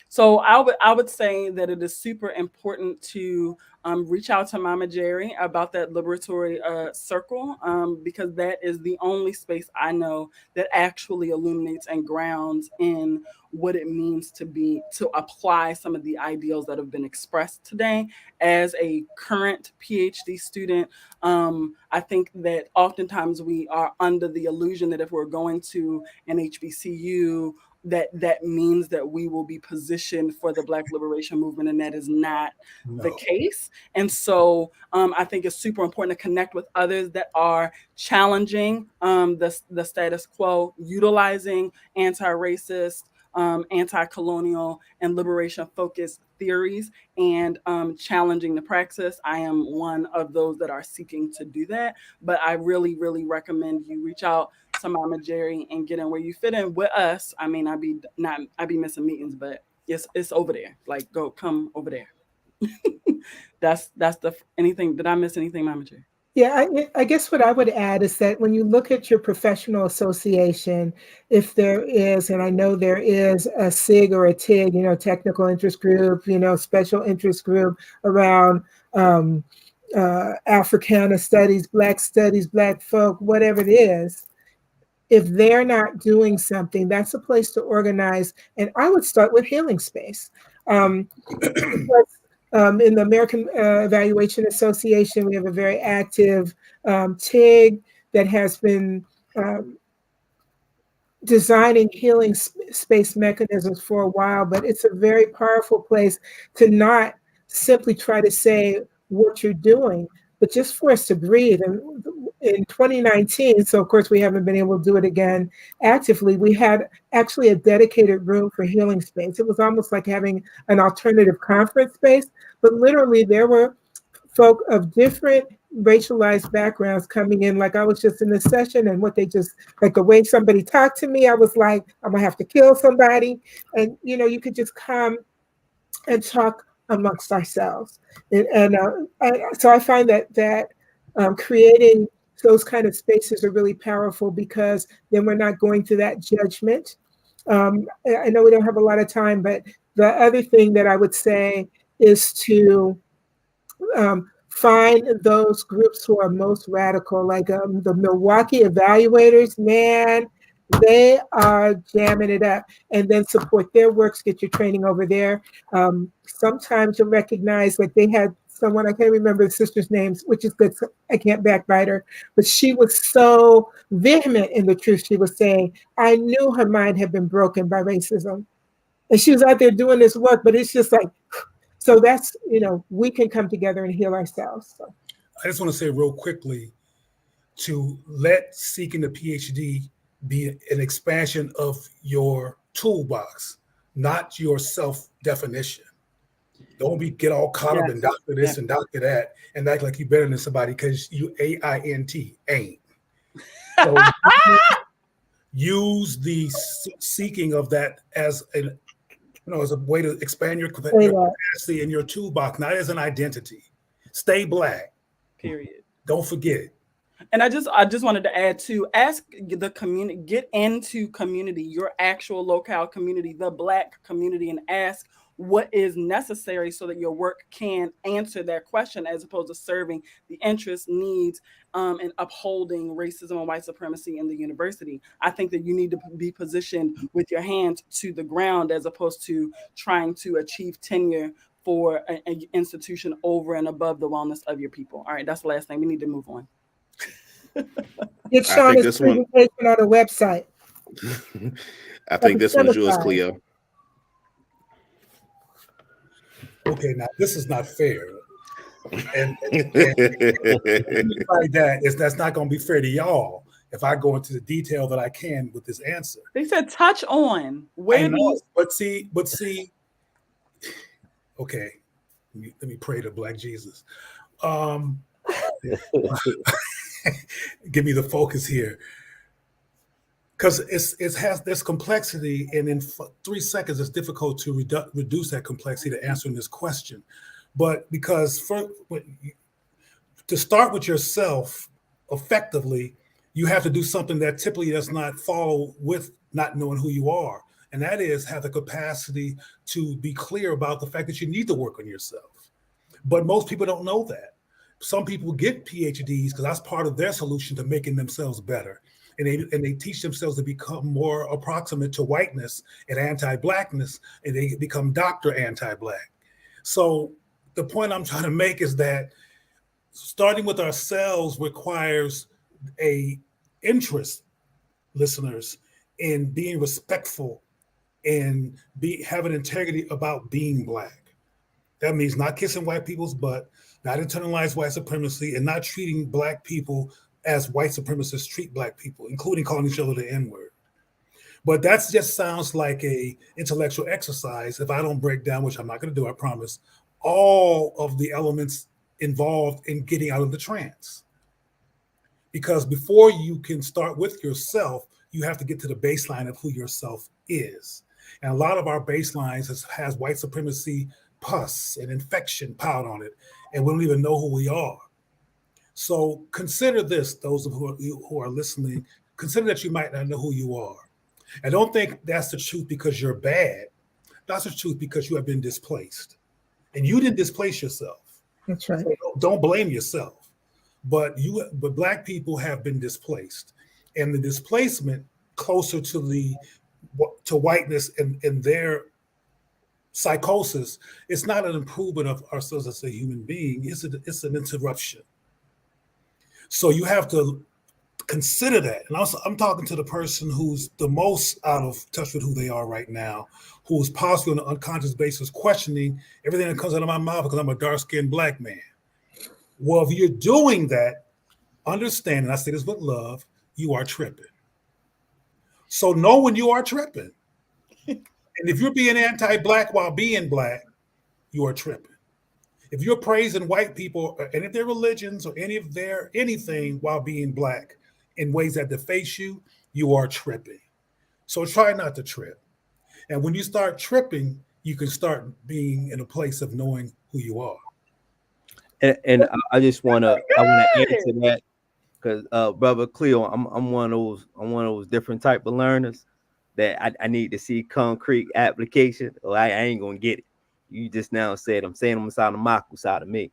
So I would say that it is super important to reach out to Mama Jerry about that liberatory circle, because that is the only space I know that actually illuminates and grounds in what it means to apply some of the ideals that have been expressed today. As a current PhD student, I think that oftentimes we are under the illusion that if we're going to an HBCU, that means that we will be positioned for the Black liberation movement, and that is not the case. And so I think it's super important to connect with others that are challenging the status quo, utilizing anti-racist, anti-colonial, and liberation-focused theories, and challenging the praxis. I am one of those that are seeking to do that, but I really, really recommend you reach out to Mama Jerry and get in where you fit in with us. I mean, I be missing meetings, but it's over there. Like, come over there. That's anything. Did I miss anything, Mama Jerry? Yeah, I guess what I would add is that when you look at your professional association, if there is, and I know there is, a SIG or a TIG, technical interest group, special interest group around Africana studies, Black folk, whatever it is, if they're not doing something, that's a place to organize. And I would start with Healing Space. Because, in the American Evaluation Association, we have a very active TIG that has been designing healing space mechanisms for a while, but it's a very powerful place to not simply try to say what you're doing, but just for us to breathe. And in 2019, so of course we haven't been able to do it again actively, we had actually a dedicated room for healing space. It was almost like having an alternative conference space, but literally there were folk of different racialized backgrounds coming in. Like I was just in this session, and what they just, like the way somebody talked to me, I was like, I'm gonna have to kill somebody. And you could just come and talk amongst ourselves. So I find that creating those kind of spaces are really powerful, because then we're not going through that judgment. I know we don't have a lot of time, but the other thing that I would say is to find those groups who are most radical, like the Milwaukee evaluators, man, they are jamming it up, and then support their works, get your training over there. Sometimes you'll recognize, like they had someone, I can't remember the sister's names, which is good, so I can't backbite her, but she was so vehement in the truth she was saying. I knew her mind had been broken by racism. And she was out there doing this work, but it's just like, so that's, we can come together and heal ourselves. So. I just want to say real quickly, to let seeking the PhD be an expansion of your toolbox, not your self-definition. Don't get all caught up in doctor this and doctor that and act like you're better than somebody because you AINT ain't. So use the seeking of that as as a way to expand your capacity in your toolbox, not as an identity. Stay Black. Period. Don't forget it. And I just wanted to add to, ask the community, get into community, your actual locale community, the Black community, and ask what is necessary so that your work can answer that question, as opposed to serving the interests, needs, and upholding racism and white supremacy in the university. I think that you need to be positioned with your hands to the ground, as opposed to trying to achieve tenure for an institution over and above the wellness of your people. All right, that's the last thing. We need to move on. Get Shauna's presentation on the website. I think this one's yours, Cleo. Okay, now this is not fair. And like that's not going to be fair to y'all if I go into the detail that I can with this answer. They said touch on. Where but see. Okay, let me pray to Black Jesus. Give me the focus here, because it has this complexity, and in 3 seconds it's difficult to reduce that complexity to answering this question. But because to start with yourself effectively, you have to do something that typically does not follow with not knowing who you are, and that is have the capacity to be clear about the fact that you need to work on yourself. But most people don't know that. Some people get PhDs because that's part of their solution to making themselves better. And they teach themselves to become more approximate to whiteness and anti-Blackness, and they become Dr. Anti-Black. So the point I'm trying to make is that starting with ourselves requires a interest, listeners, in being respectful and having integrity about being Black. That means not kissing white people's butt, not internalized white supremacy, and not treating Black people as white supremacists treat Black people, including calling each other the N-word. But that just sounds like a intellectual exercise if I don't break down, which I'm not going to do, I promise, all of the elements involved in getting out of the trance. Because before you can start with yourself, you have to get to the baseline of who yourself is. And a lot of our baselines has white supremacy pus and infection piled on it, and we don't even know who we are. So consider this, those of who are listening, consider that you might not know who you are. And don't think that's the truth because you're bad. That's the truth because you have been displaced. And you didn't displace yourself. That's right. So don't blame yourself. But Black people have been displaced, and the displacement closer to whiteness in their psychosis, it's not an improvement of ourselves as a human being. It's an interruption. So you have to consider that. And also, I'm talking to the person who's the most out of touch with who they are right now, who's possibly on an unconscious basis questioning everything that comes out of my mouth because I'm a dark-skinned Black man. Well, if you're doing that, understand, and I say this with love, you are tripping. So know when you are tripping. And if you're being anti-Black while being Black, you are tripping. If you're praising white people or any of their religions or anything while being Black in ways that deface you, you are tripping. So try not to trip. And when you start tripping, you can start being in a place of knowing who you are. And I just want to add to that, because brother Cleo, I'm one of those different type of learners that I need to see concrete application, or I ain't gonna get it. You just now said I'm saying on the side of Maku side of me.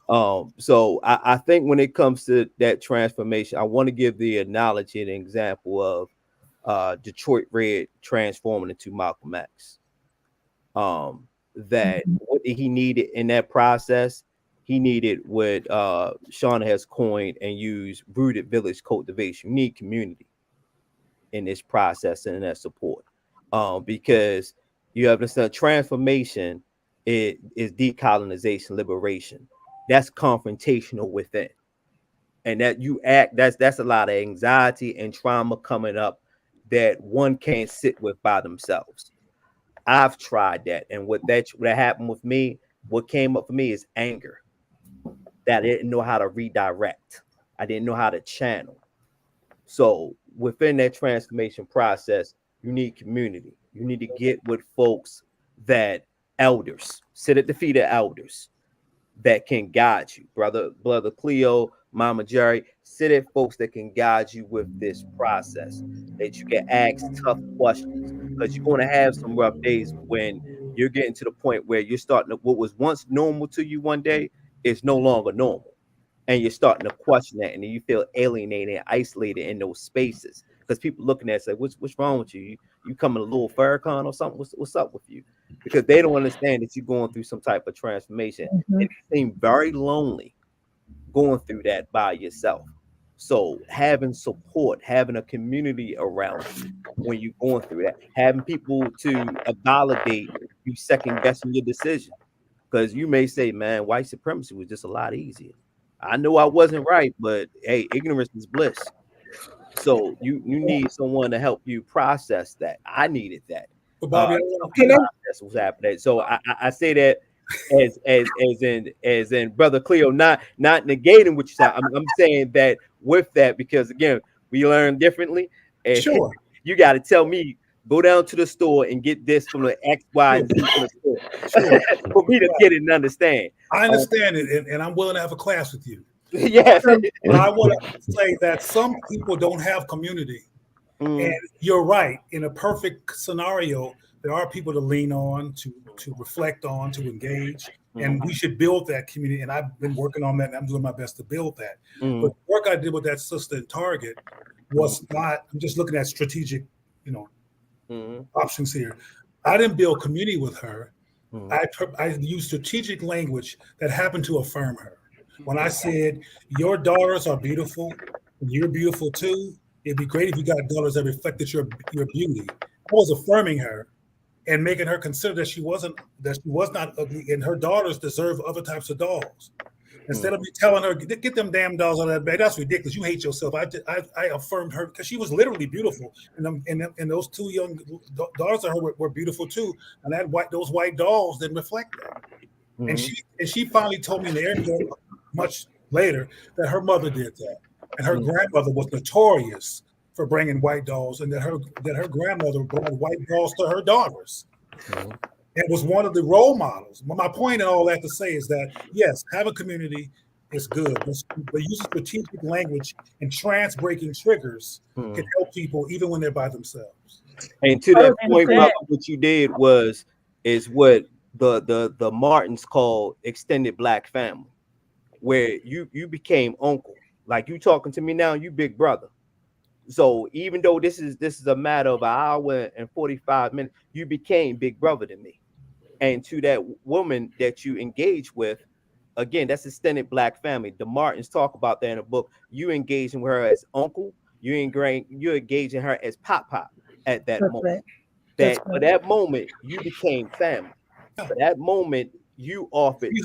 So I think when it comes to that transformation, I want to give the analogy and example of Detroit Red transforming into Malcolm X. That what he needed in that process, he needed what Shauna has coined and used rooted village cultivation. You need community in this process and that support. Because you have this transformation, it is decolonization, liberation. That's confrontational within. And that that's a lot of anxiety and trauma coming up that one can't sit with by themselves. I've tried that, and what happened with me, what came up for me is anger. That I didn't know how to redirect. I didn't know how to channel. So within that transformation process, you need community. You need to get with folks that elders, sit at the feet of elders that can guide you. Brother Cleo, Mama Jerry, sit at folks that can guide you with this process, that you can ask tough questions, because you're going to have some rough days when you're getting to the point where you're starting to, what was once normal to you one day is no longer normal. And you're starting to question that, and then you feel alienated and isolated in those spaces because people looking at it say, what's wrong with you? You coming a little Farrakhan or something? What's up with you? Because they don't understand that you're going through some type of transformation. Mm-hmm. And you seem very lonely going through that by yourself. So having support, having a community around you when you're going through that, having people to validate you second guessing your decision. Because you may say, man, white supremacy was just a lot easier. I know I wasn't right, but hey, ignorance is bliss. So you need someone to help you process that. I needed that. But Bobby, process was happening. So I say that as in Brother Cleo, not negating what you said. I'm saying that with that because again, we learn differently. And sure. You got to tell me, go down to the store and get this from the X, Y, and Z from the store. Sure. For me to get it and understand. I understand it, and I'm willing to have a class with you. Yes. But I want to say that some people don't have community. And you're right. In a perfect scenario, there are people to lean on, to reflect on, to engage. And we should build that community. And I've been working on that, and I'm doing my best to build that. But the work I did with that sister in Target was not, I'm just looking at strategic, options here. I didn't build community with her. I used strategic language that happened to affirm her. When I said, your daughters are beautiful, and you're beautiful too, it'd be great if you got daughters that reflected your beauty. I was affirming her and making her consider that she was not ugly, and her daughters deserve other types of dolls. Instead of me telling her, get them damn dolls out of that bag, that's ridiculous. You hate yourself. I affirmed her because she was literally beautiful, and those two young daughters of her were beautiful too. And those white dolls didn't reflect that. And she finally told me in the interview much later that her mother did that, and her grandmother was notorious for bringing white dolls, and that her grandmother brought white dolls to her daughters. It was one of the role models. But my point in all that to say is that, yes, have a community is good, but using strategic language and trance-breaking triggers can help people even when they're by themselves. And to that point, what you did is what the Martins call extended Black family. where you became uncle. Like you talking to me now, you big brother. So even though this is a matter of an hour and 45 minutes, you became big brother to me. And to that woman that you engage with, again, that's extended Black family. The Martins talk about that in the book. You engaging with her as uncle, you're engaging her as pop at that That's moment. right. That's That right. for that moment you became family. For that moment you offered She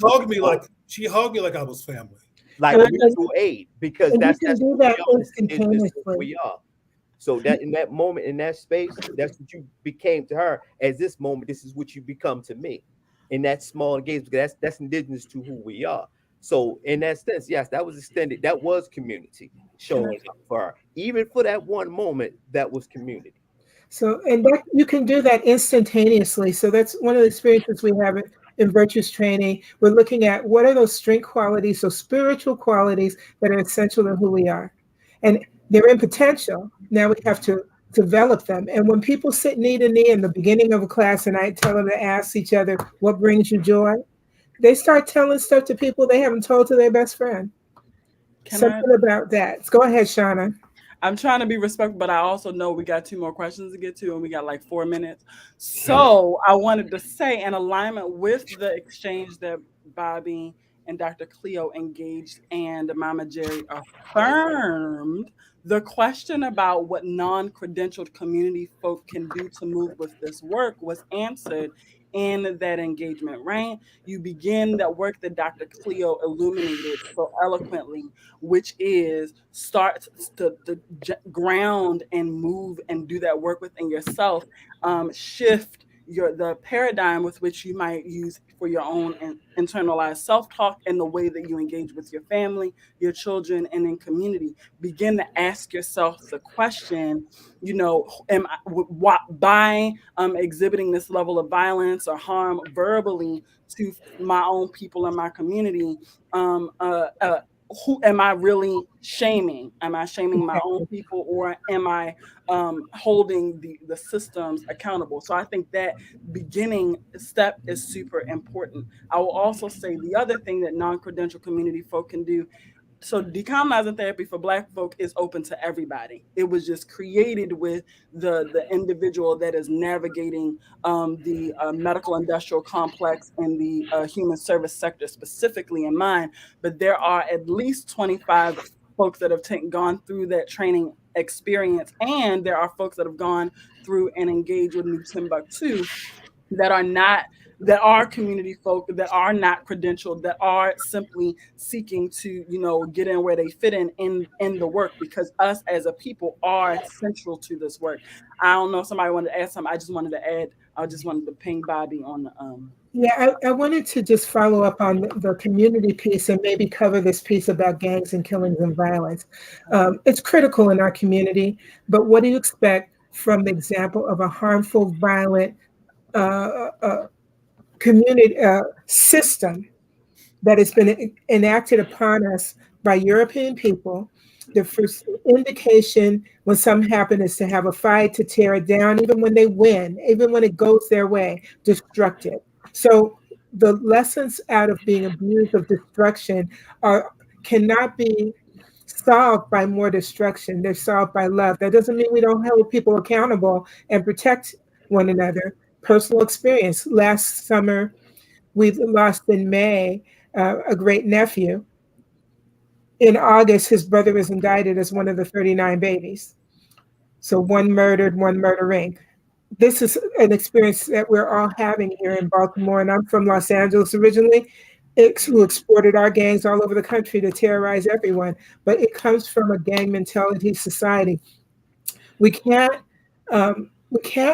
hugged me like I was family. like And, mutual aid, because and you that's can do who we that are. This is who instantaneously. we are. So that in that moment, in that space, that's what you became to her. As this moment, this is what you become to me. In that small engagement, that's indigenous to who we are. So in that sense, yes, that was extended. That was community showing up for her. Even for that one moment, that was community. So, and that you can do that instantaneously. So that's one of the experiences we have in virtues training. We're looking at what are those strength qualities, so spiritual qualities that are essential to who we are. And they're in potential. Now we have to develop them. And when people sit knee to knee in the beginning of a class and I tell them to ask each other, what brings you joy? They start telling stuff to people they haven't told to their best friend. Something about that. Go ahead, Shauna. I'm trying to be respectful, but I also know we got 2 more questions to get to, and we got like 4 minutes. So I wanted to say, in alignment with the exchange that Bobby and Dr. Cleo engaged and Mama Jerry affirmed, the question about what non-credentialed community folk can do to move with this work was answered in that engagement, right? You begin that work that Dr. Cleo illuminated so eloquently, which is start to ground and move and do that work within yourself. Shift the paradigm with which you might use for your own internalized self-talk and the way that you engage with your family, your children, and in community. Begin to ask yourself the question, by exhibiting this level of violence or harm verbally to my own people in my community, who am I really shaming? Am I shaming my own people, or am I holding the systems accountable? So I think that beginning step is super important. I will also say the other thing that non-credential community folk can do. So decolonizing therapy for Black folk is open to everybody. It was just created with the individual that is navigating the medical industrial complex and the human service sector specifically in mind. But there are at least 25 folks that have gone through that training experience, and there are folks that have gone through and engaged with New Timbuktu that are community folk, that are not credentialed, that are simply seeking to get in where they fit in the work, because us as a people are central to this work. I don't know if somebody wanted to add something. I just wanted to ping Bobby on the Yeah, I wanted to just follow up on the community piece and maybe cover this piece about gangs and killings and violence. It's critical in our community, but what do you expect from the example of a harmful, violent community system that has been enacted upon us by European people? The first indication when something happens is to have a fight, to tear it down, even when they win, even when it goes their way, destructive. So the lessons out of being abused of destruction cannot be solved by more destruction. They're solved by love. That doesn't mean we don't hold people accountable and protect one another. Personal experience. Last summer, we lost in May a great nephew. In August, his brother was indicted as one of the 39 babies. So one murdered, one murdering. This is an experience that we're all having here in Baltimore, and I'm from Los Angeles originally, who exported our gangs all over the country to terrorize everyone. But it comes from a gang mentality society. We can't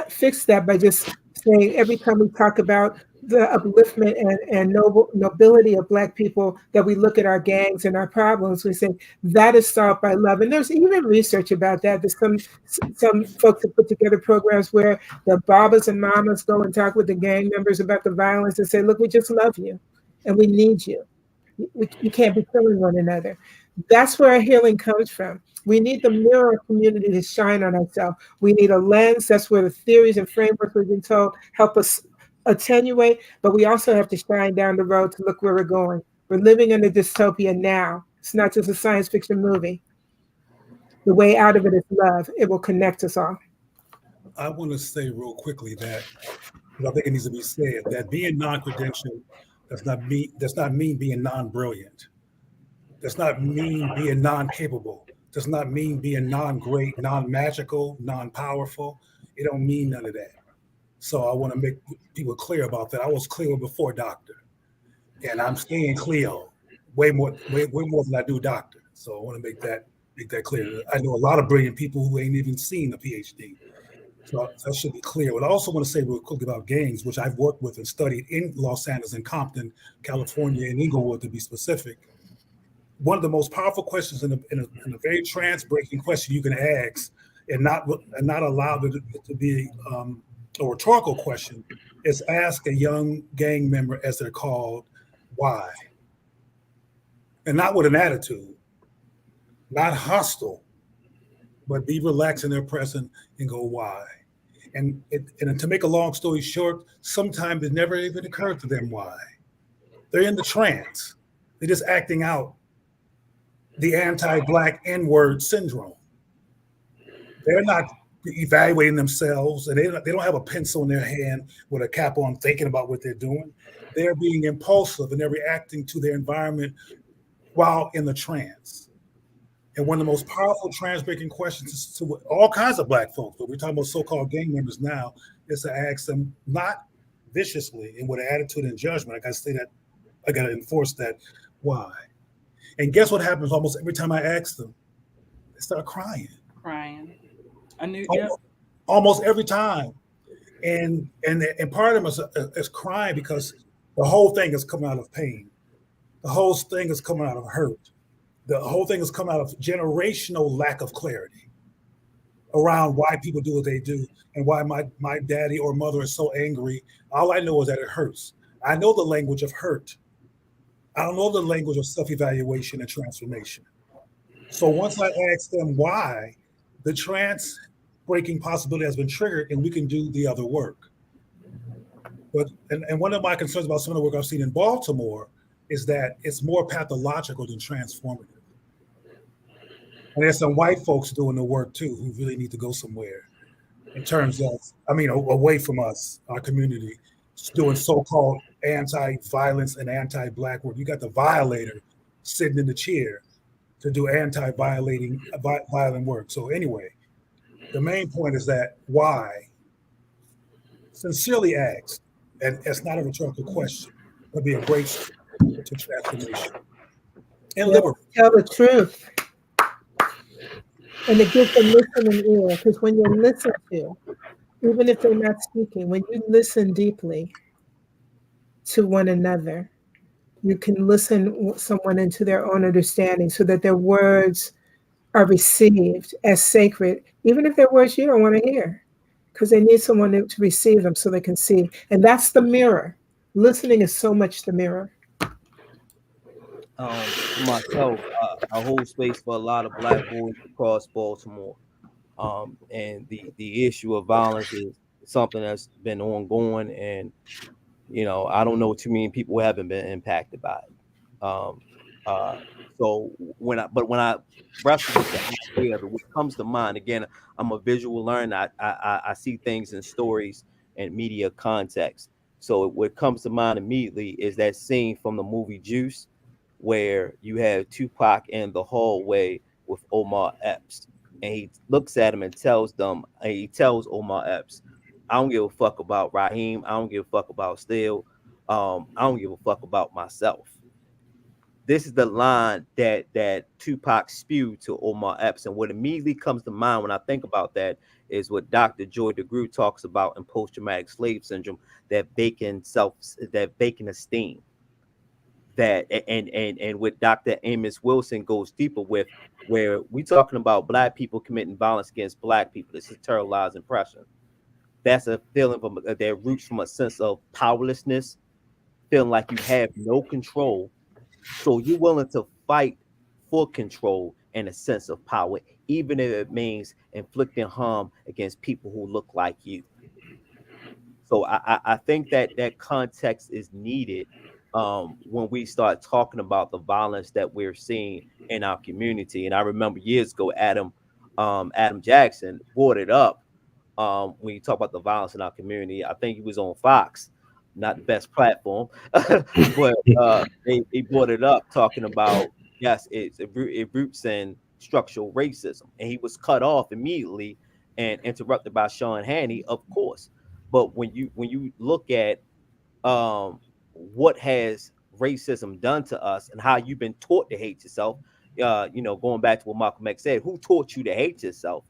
fix that by just saying every time we talk about the upliftment and nobility of Black people, that we look at our gangs and our problems, we say that is solved by love. And there's even research about that. There's some folks have put together programs where the babas and mamas go and talk with the gang members about the violence and say, look, we just love you and we need you. We can't be killing one another. That's where our healing comes from. We need the mirror of community to shine on ourselves. We need a lens. That's where the theories and frameworks we've been told help us attenuate, but we also have to shine down the road to look where we're going. We're living in a dystopia now. It's not just a science fiction movie. The way out of it is love. It will connect us all. I want to say real quickly that, because I think it needs to be said, that being non-credentialed does not mean being non-brilliant. Does not mean being non-capable. Does not mean being non-great, non-magical, non-powerful. It don't mean none of that. So I want to make people clear about that. I was Cleo before doctor, and I'm staying Cleo way more than I do doctor. So I want to make that clear. I know a lot of brilliant people who ain't even seen a PhD. So that should be clear. But I also want to say real quick about gangs, which I've worked with and studied in Los Angeles and Compton, California, and Inglewood to be specific. One of the most powerful questions in a very trans-breaking question you can ask, and not allowed to be a rhetorical question, is ask a young gang member, as they're called, why, and not with an attitude, not hostile, but be relaxed in their presence and go why. And to make a long story short, sometimes it never even occurred to them why. They're in the trance. They're just acting out the anti-Black N-word syndrome. They're not evaluating themselves, and they don't have a pencil in their hand with a cap on thinking about what they're doing. They're being impulsive, and they're reacting to their environment while in the trance. And one of the most powerful trans-breaking questions is to all kinds of Black folks, but we're talking about so-called gang members now, is to ask them, not viciously and with an attitude and judgment, I got to enforce that, why? And guess what happens almost every time I ask them? They start crying. I knew, almost every time. And part of them is crying because the whole thing is coming out of pain. The whole thing is coming out of hurt. The whole thing is coming out of generational lack of clarity around why people do what they do and why my daddy or mother is so angry. All I know is that it hurts. I know the language of hurt. I don't know the language of self-evaluation and transformation. So once I ask them why, the trans-breaking possibility has been triggered and we can do the other work. But and one of my concerns about some of the work I've seen in Baltimore is that it's more pathological than transformative. And there's some white folks doing the work too who really need to go somewhere in terms of, away from us, our community, doing so-called anti-violence and anti-Black work. You got the violator sitting in the chair to do violent work. So anyway, the main point is that why, sincerely asked, and it's not a rhetorical question, would be a great step to transformation and liberty. Tell the truth. And it gives a listening ear, because when you listen to, even if they're not speaking, when you listen deeply to one another, you can listen someone into their own understanding so that their words are received as sacred, even if they're words you don't want to hear, because they need someone to receive them so they can see. And that's the mirror. Listening is so much the mirror. Myself, I hold space for a lot of Black boys across Baltimore. And the issue of violence is something that's been ongoing, and I don't know too many people who haven't been impacted by it. So when I wrestle with the idea of it, what comes to mind, again, I'm a visual learner. I see things in stories and media context. So what comes to mind immediately is that scene from the movie Juice, where you have Tupac in the hallway with Omar Epps, and he looks at him and tells Omar Epps, I don't give a fuck about Raheem. I don't give a fuck about Steele. I don't give a fuck about myself. This is the line that Tupac spewed to Omar Epps. And what immediately comes to mind when I think about that is what Dr. Joy DeGruy talks about in post-traumatic slave syndrome, that vacant esteem. That and what Dr. Amos Wilson goes deeper with, where we talking about Black people committing violence against Black people. This is internalized oppression. That's a feeling that roots from a sense of powerlessness, feeling like you have no control. So you're willing to fight for control and a sense of power, even if it means inflicting harm against people who look like you. So I think that context is needed when we start talking about the violence that we're seeing in our community. And I remember years ago, Adam Jackson brought it up when you talk about the violence in our community. I think he was on Fox, not the best platform, but they brought it up talking about, yes, it roots in structural racism, and he was cut off immediately and interrupted by Sean Hannity, of course. But when you look at what has racism done to us and how you've been taught to hate yourself, going back to what Malcolm X said, who taught you to hate yourself?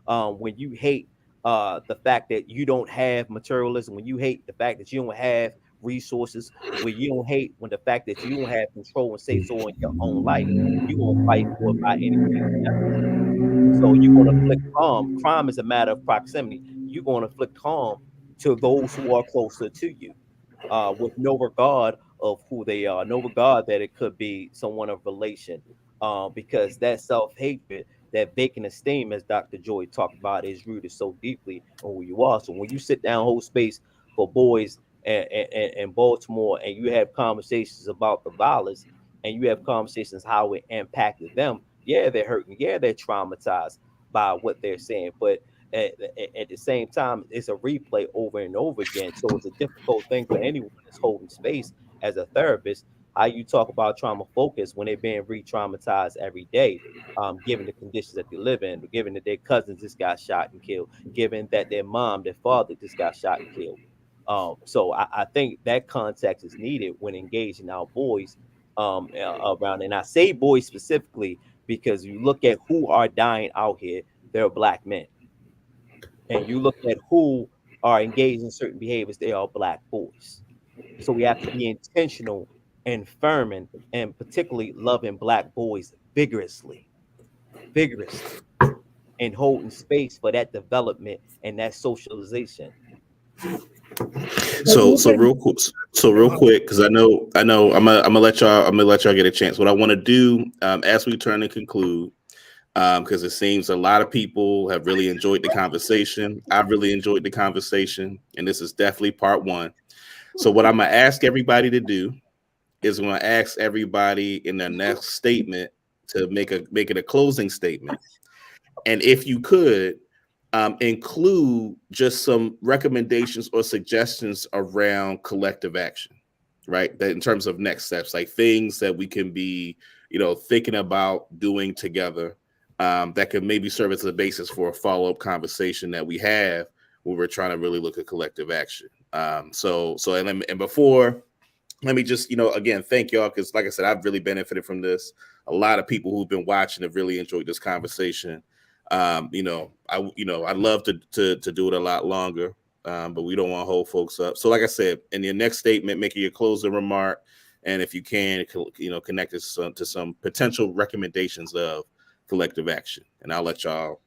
When you hate the fact that you don't have materialism, when you hate the fact that you don't have resources, when you don't hate when the fact that you don't have control and say so in your own life, you're gonna fight for it by any means necessary. So you're gonna inflict harm. Crime is a matter of proximity. You're gonna inflict harm to those who are closer to you, with no regard of who they are, no regard that it could be someone of relation, because that self-hatred, that vacant esteem, as Dr. Joy talked about, is rooted so deeply in who you are. So when you sit down, hold space for boys in Baltimore, and you have conversations about the violence, and you have conversations how it impacted them, yeah, they're hurting, yeah, they're traumatized by what they're saying, but at the same time, it's a replay over and over again. So it's a difficult thing for anyone that's holding space as a therapist. How you talk about trauma focus when they're being re-traumatized every day, given the conditions that they live in, given that their cousins just got shot and killed, given that their mom, their father just got shot and killed. So I think that context is needed when engaging our boys around. And I say boys specifically because you look at who are dying out here, they're black men. And you look at who are engaged in certain behaviors, they are black boys. So we have to be intentional and firm and particularly loving black boys vigorously, and holding space for that development and that socialization. So real quick, because I know I'm gonna let y'all get a chance. What I want to do as we turn to conclude, because it seems a lot of people have really enjoyed the conversation. I've really enjoyed the conversation, and this is definitely part one. So what I'm gonna ask everybody to do is I'm gonna ask everybody in their next statement to make it a closing statement, and if you could include just some recommendations or suggestions around collective action, right? That in terms of next steps, like things that we can be, thinking about doing together. That could maybe serve as a basis for a follow-up conversation that we have when we're trying to really look at collective action. And before, let me just, again, thank y'all, because like I said, I've really benefited from this. A lot of people who've been watching have really enjoyed this conversation. I'd love to do it a lot longer, but we don't want to hold folks up. So like I said, in your next statement, make your closing remark. And if you can, connect us to some potential recommendations of collective action, and I'll let y'all,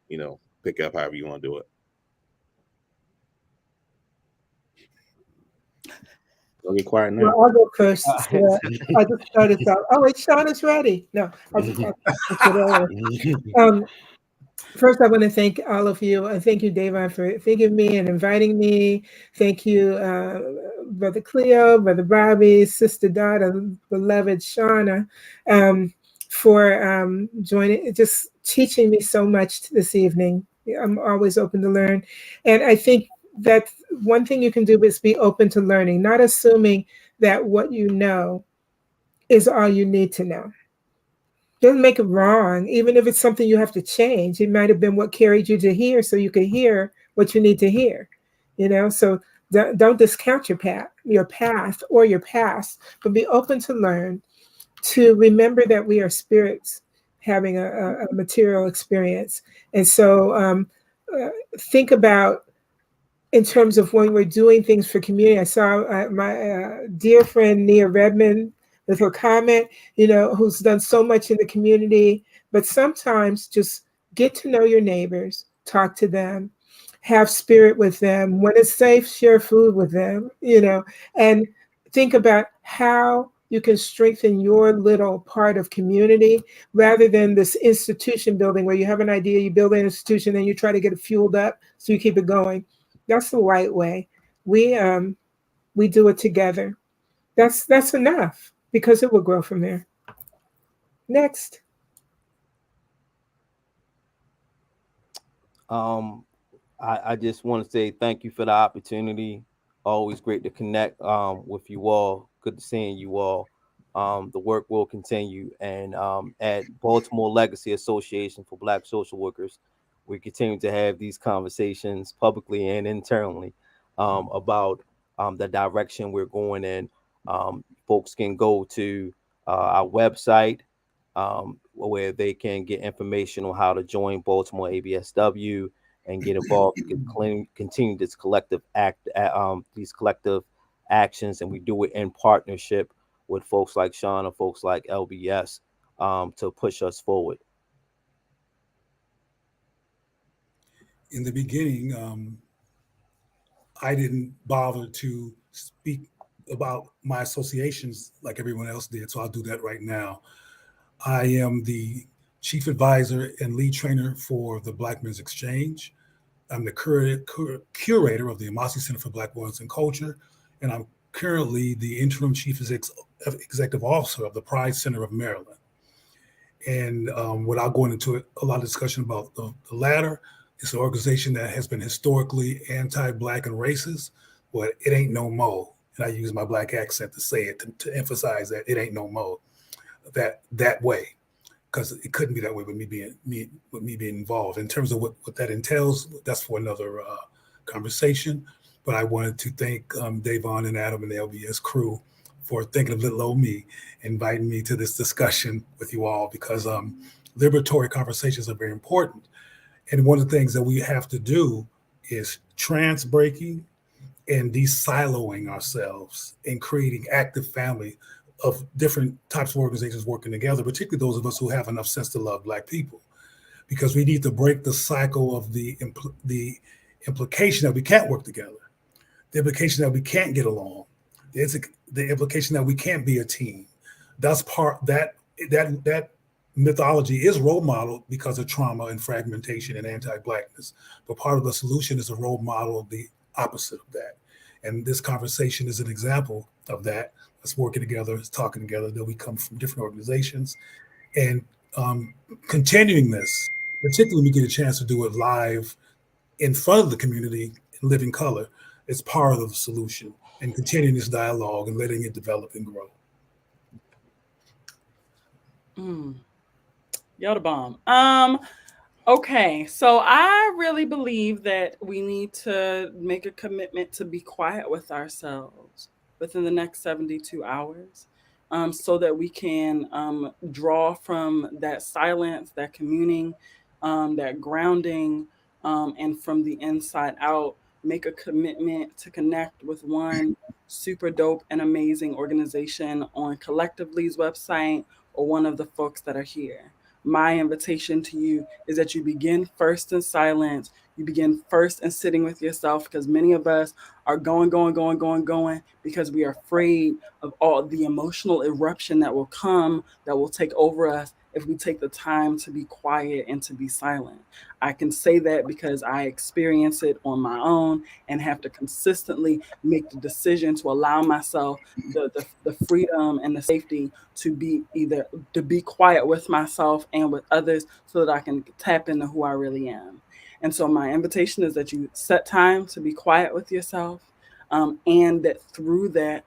pick up however you want to do it. Don't get quiet now. Well, I'll go first. So, I just started out. Oh, wait, Sean is ready. No, I'll just first, I want to thank all of you. And thank you, Dayvon, for thinking of me and inviting me. Thank you, Brother Cleo, Brother Bobby, Sister Dot, beloved Shauna, for joining, just teaching me so much this evening. I'm always open to learn. And I think that one thing you can do is be open to learning, not assuming that what you know is all you need to know. Doesn't make it wrong, even if it's something you have to change. It might have been what carried you to here, so you could hear what you need to hear. So don't discount your path or your past, but be open to learn, to remember that we are spirits having a material experience. And so think about, in terms of when we're doing things for community. I saw my dear friend Nia Redmond with her comment, who's done so much in the community, but sometimes just get to know your neighbors, talk to them, have spirit with them. When it's safe, share food with them, and think about how you can strengthen your little part of community rather than this institution building where you have an idea, you build an institution, and you try to get it fueled up so you keep it going. That's the right way. we do it together. That's enough, because it will grow from there. Next. I just want to say thank you for the opportunity. Always great to connect with you all. Good to seeing you all. The work will continue, and at Baltimore Legacy Association for Black Social Workers, we continue to have these conversations publicly and internally about the direction we're going in. Folks can go to our website where they can get information on how to join Baltimore ABSW and get involved to continue this collective these collective actions, and we do it in partnership with folks like Sean and folks like LBS to push us forward. In the beginning, I didn't bother to speak about my associations like everyone else did, so I'll do that right now. I am the chief advisor and lead trainer for the Black Men's Xchange. I'm the curator of the Amasi Center for Black Violence and Culture, and I'm currently the interim chief executive officer of the Pride Center of Maryland. And without going into a lot of discussion about the latter, it's an organization that has been historically anti-Black and racist, but it ain't no mo. And I use my Black accent to say it, to emphasize that it ain't no mo that way, because it couldn't be that way with me being involved. In terms of what that entails, that's for another conversation. But I wanted to thank Dayvon and Adam and the LBS crew for thinking of little old me, inviting me to this discussion with you all, because liberatory conversations are very important. And one of the things that we have to do is trans breaking and de-siloing ourselves and creating active family of different types of organizations working together, particularly those of us who have enough sense to love Black people, because we need to break the cycle of the implication that we can't work together, the implication that we can't get along, the implication that we can't be a team. That's that mythology is role model because of trauma and fragmentation and anti-Blackness. But part of the solution is a role model of the opposite of that. And this conversation is an example of that. Us working together, us talking together, that we come from different organizations, and continuing this, particularly when we get a chance to do it live in front of the community in living color, is part of the solution, and continuing this dialogue and letting it develop and grow. Y'all the bomb. Okay, so I really believe that we need to make a commitment to be quiet with ourselves within the next 72 hours, so that we can draw from that silence, that communing, that grounding, and from the inside out, make a commitment to connect with one super dope and amazing organization on Collectively's website or one of the folks that are here. My invitation to you is that you begin first in silence. You begin first in sitting with yourself, because many of us are going, because we are afraid of all the emotional eruption that will come, that will take over us if we take the time to be quiet and to be silent. I can say that because I experience it on my own and have to consistently make the decision to allow myself the freedom and the safety to be quiet with myself and with others, so that I can tap into who I really am. And so my invitation is that you set time to be quiet with yourself, and that through that,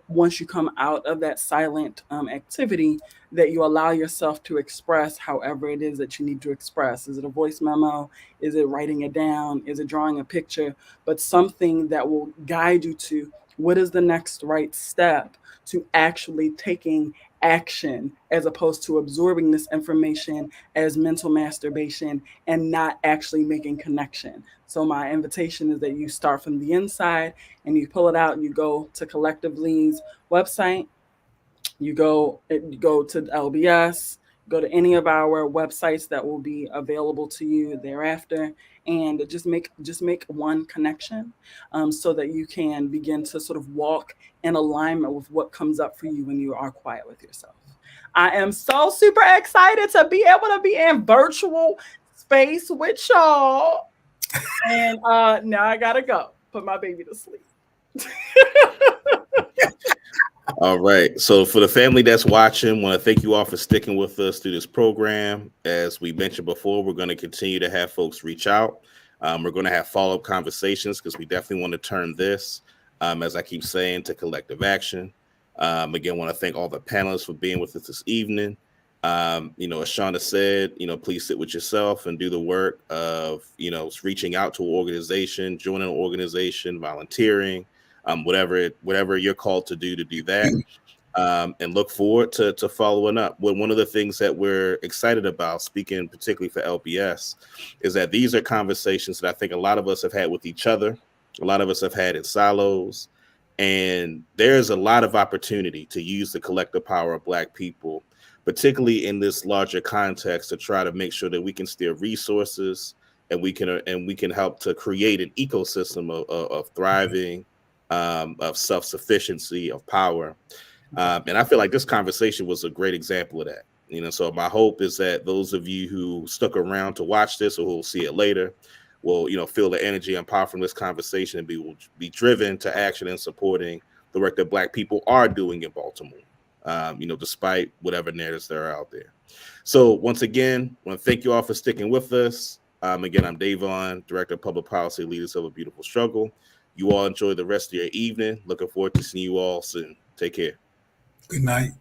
once you come out of that silent activity, that you allow yourself to express however it is that you need to express. Is it a voice memo? Is it writing it down? Is it drawing a picture? But something that will guide you to what is the next right step to actually taking action, as opposed to absorbing this information as mental masturbation and not actually making connection. So my invitation is that you start from the inside and you pull it out. You go to Collectively's website, you go to LBS, go to any of our websites that will be available to you thereafter, and just make one connection, so that you can begin to sort of walk in alignment with what comes up for you when you are quiet with yourself. I am so super excited to be able to be in virtual space with y'all. And now I gotta go. put my baby to sleep. All right. So for the family that's watching, want to thank you all for sticking with us through this program. As we mentioned before, we're going to continue to have folks reach out. We're going to have follow-up conversations because we definitely want to turn this, as I keep saying, to collective action. Again, want to thank all the panelists for being with us this evening. As Shauna said, please sit with yourself and do the work of, reaching out to an organization, joining an organization, volunteering, whatever you're called to do that. And look forward to following up. Well, one of the things that we're excited about, speaking particularly for LPS, is that these are conversations that I think a lot of us have had with each other. A lot of us have had in silos. And there's a lot of opportunity to use the collective power of Black people, particularly in this larger context, to try to make sure that we can steer resources and we can help to create an ecosystem of thriving, of self-sufficiency, of power. And I feel like this conversation was a great example of that. So my hope is that those of you who stuck around to watch this or who will see it later will, feel the energy and power from this conversation and be driven to action in supporting the work that Black people are doing in Baltimore, despite whatever narratives that are out there. So once again, I want to thank you all for sticking with us. Again, I'm Dayvon, Director of Public Policy, Leaders of a Beautiful Struggle. You all enjoy the rest of your evening. Looking forward to seeing you all soon. Take care. Good night.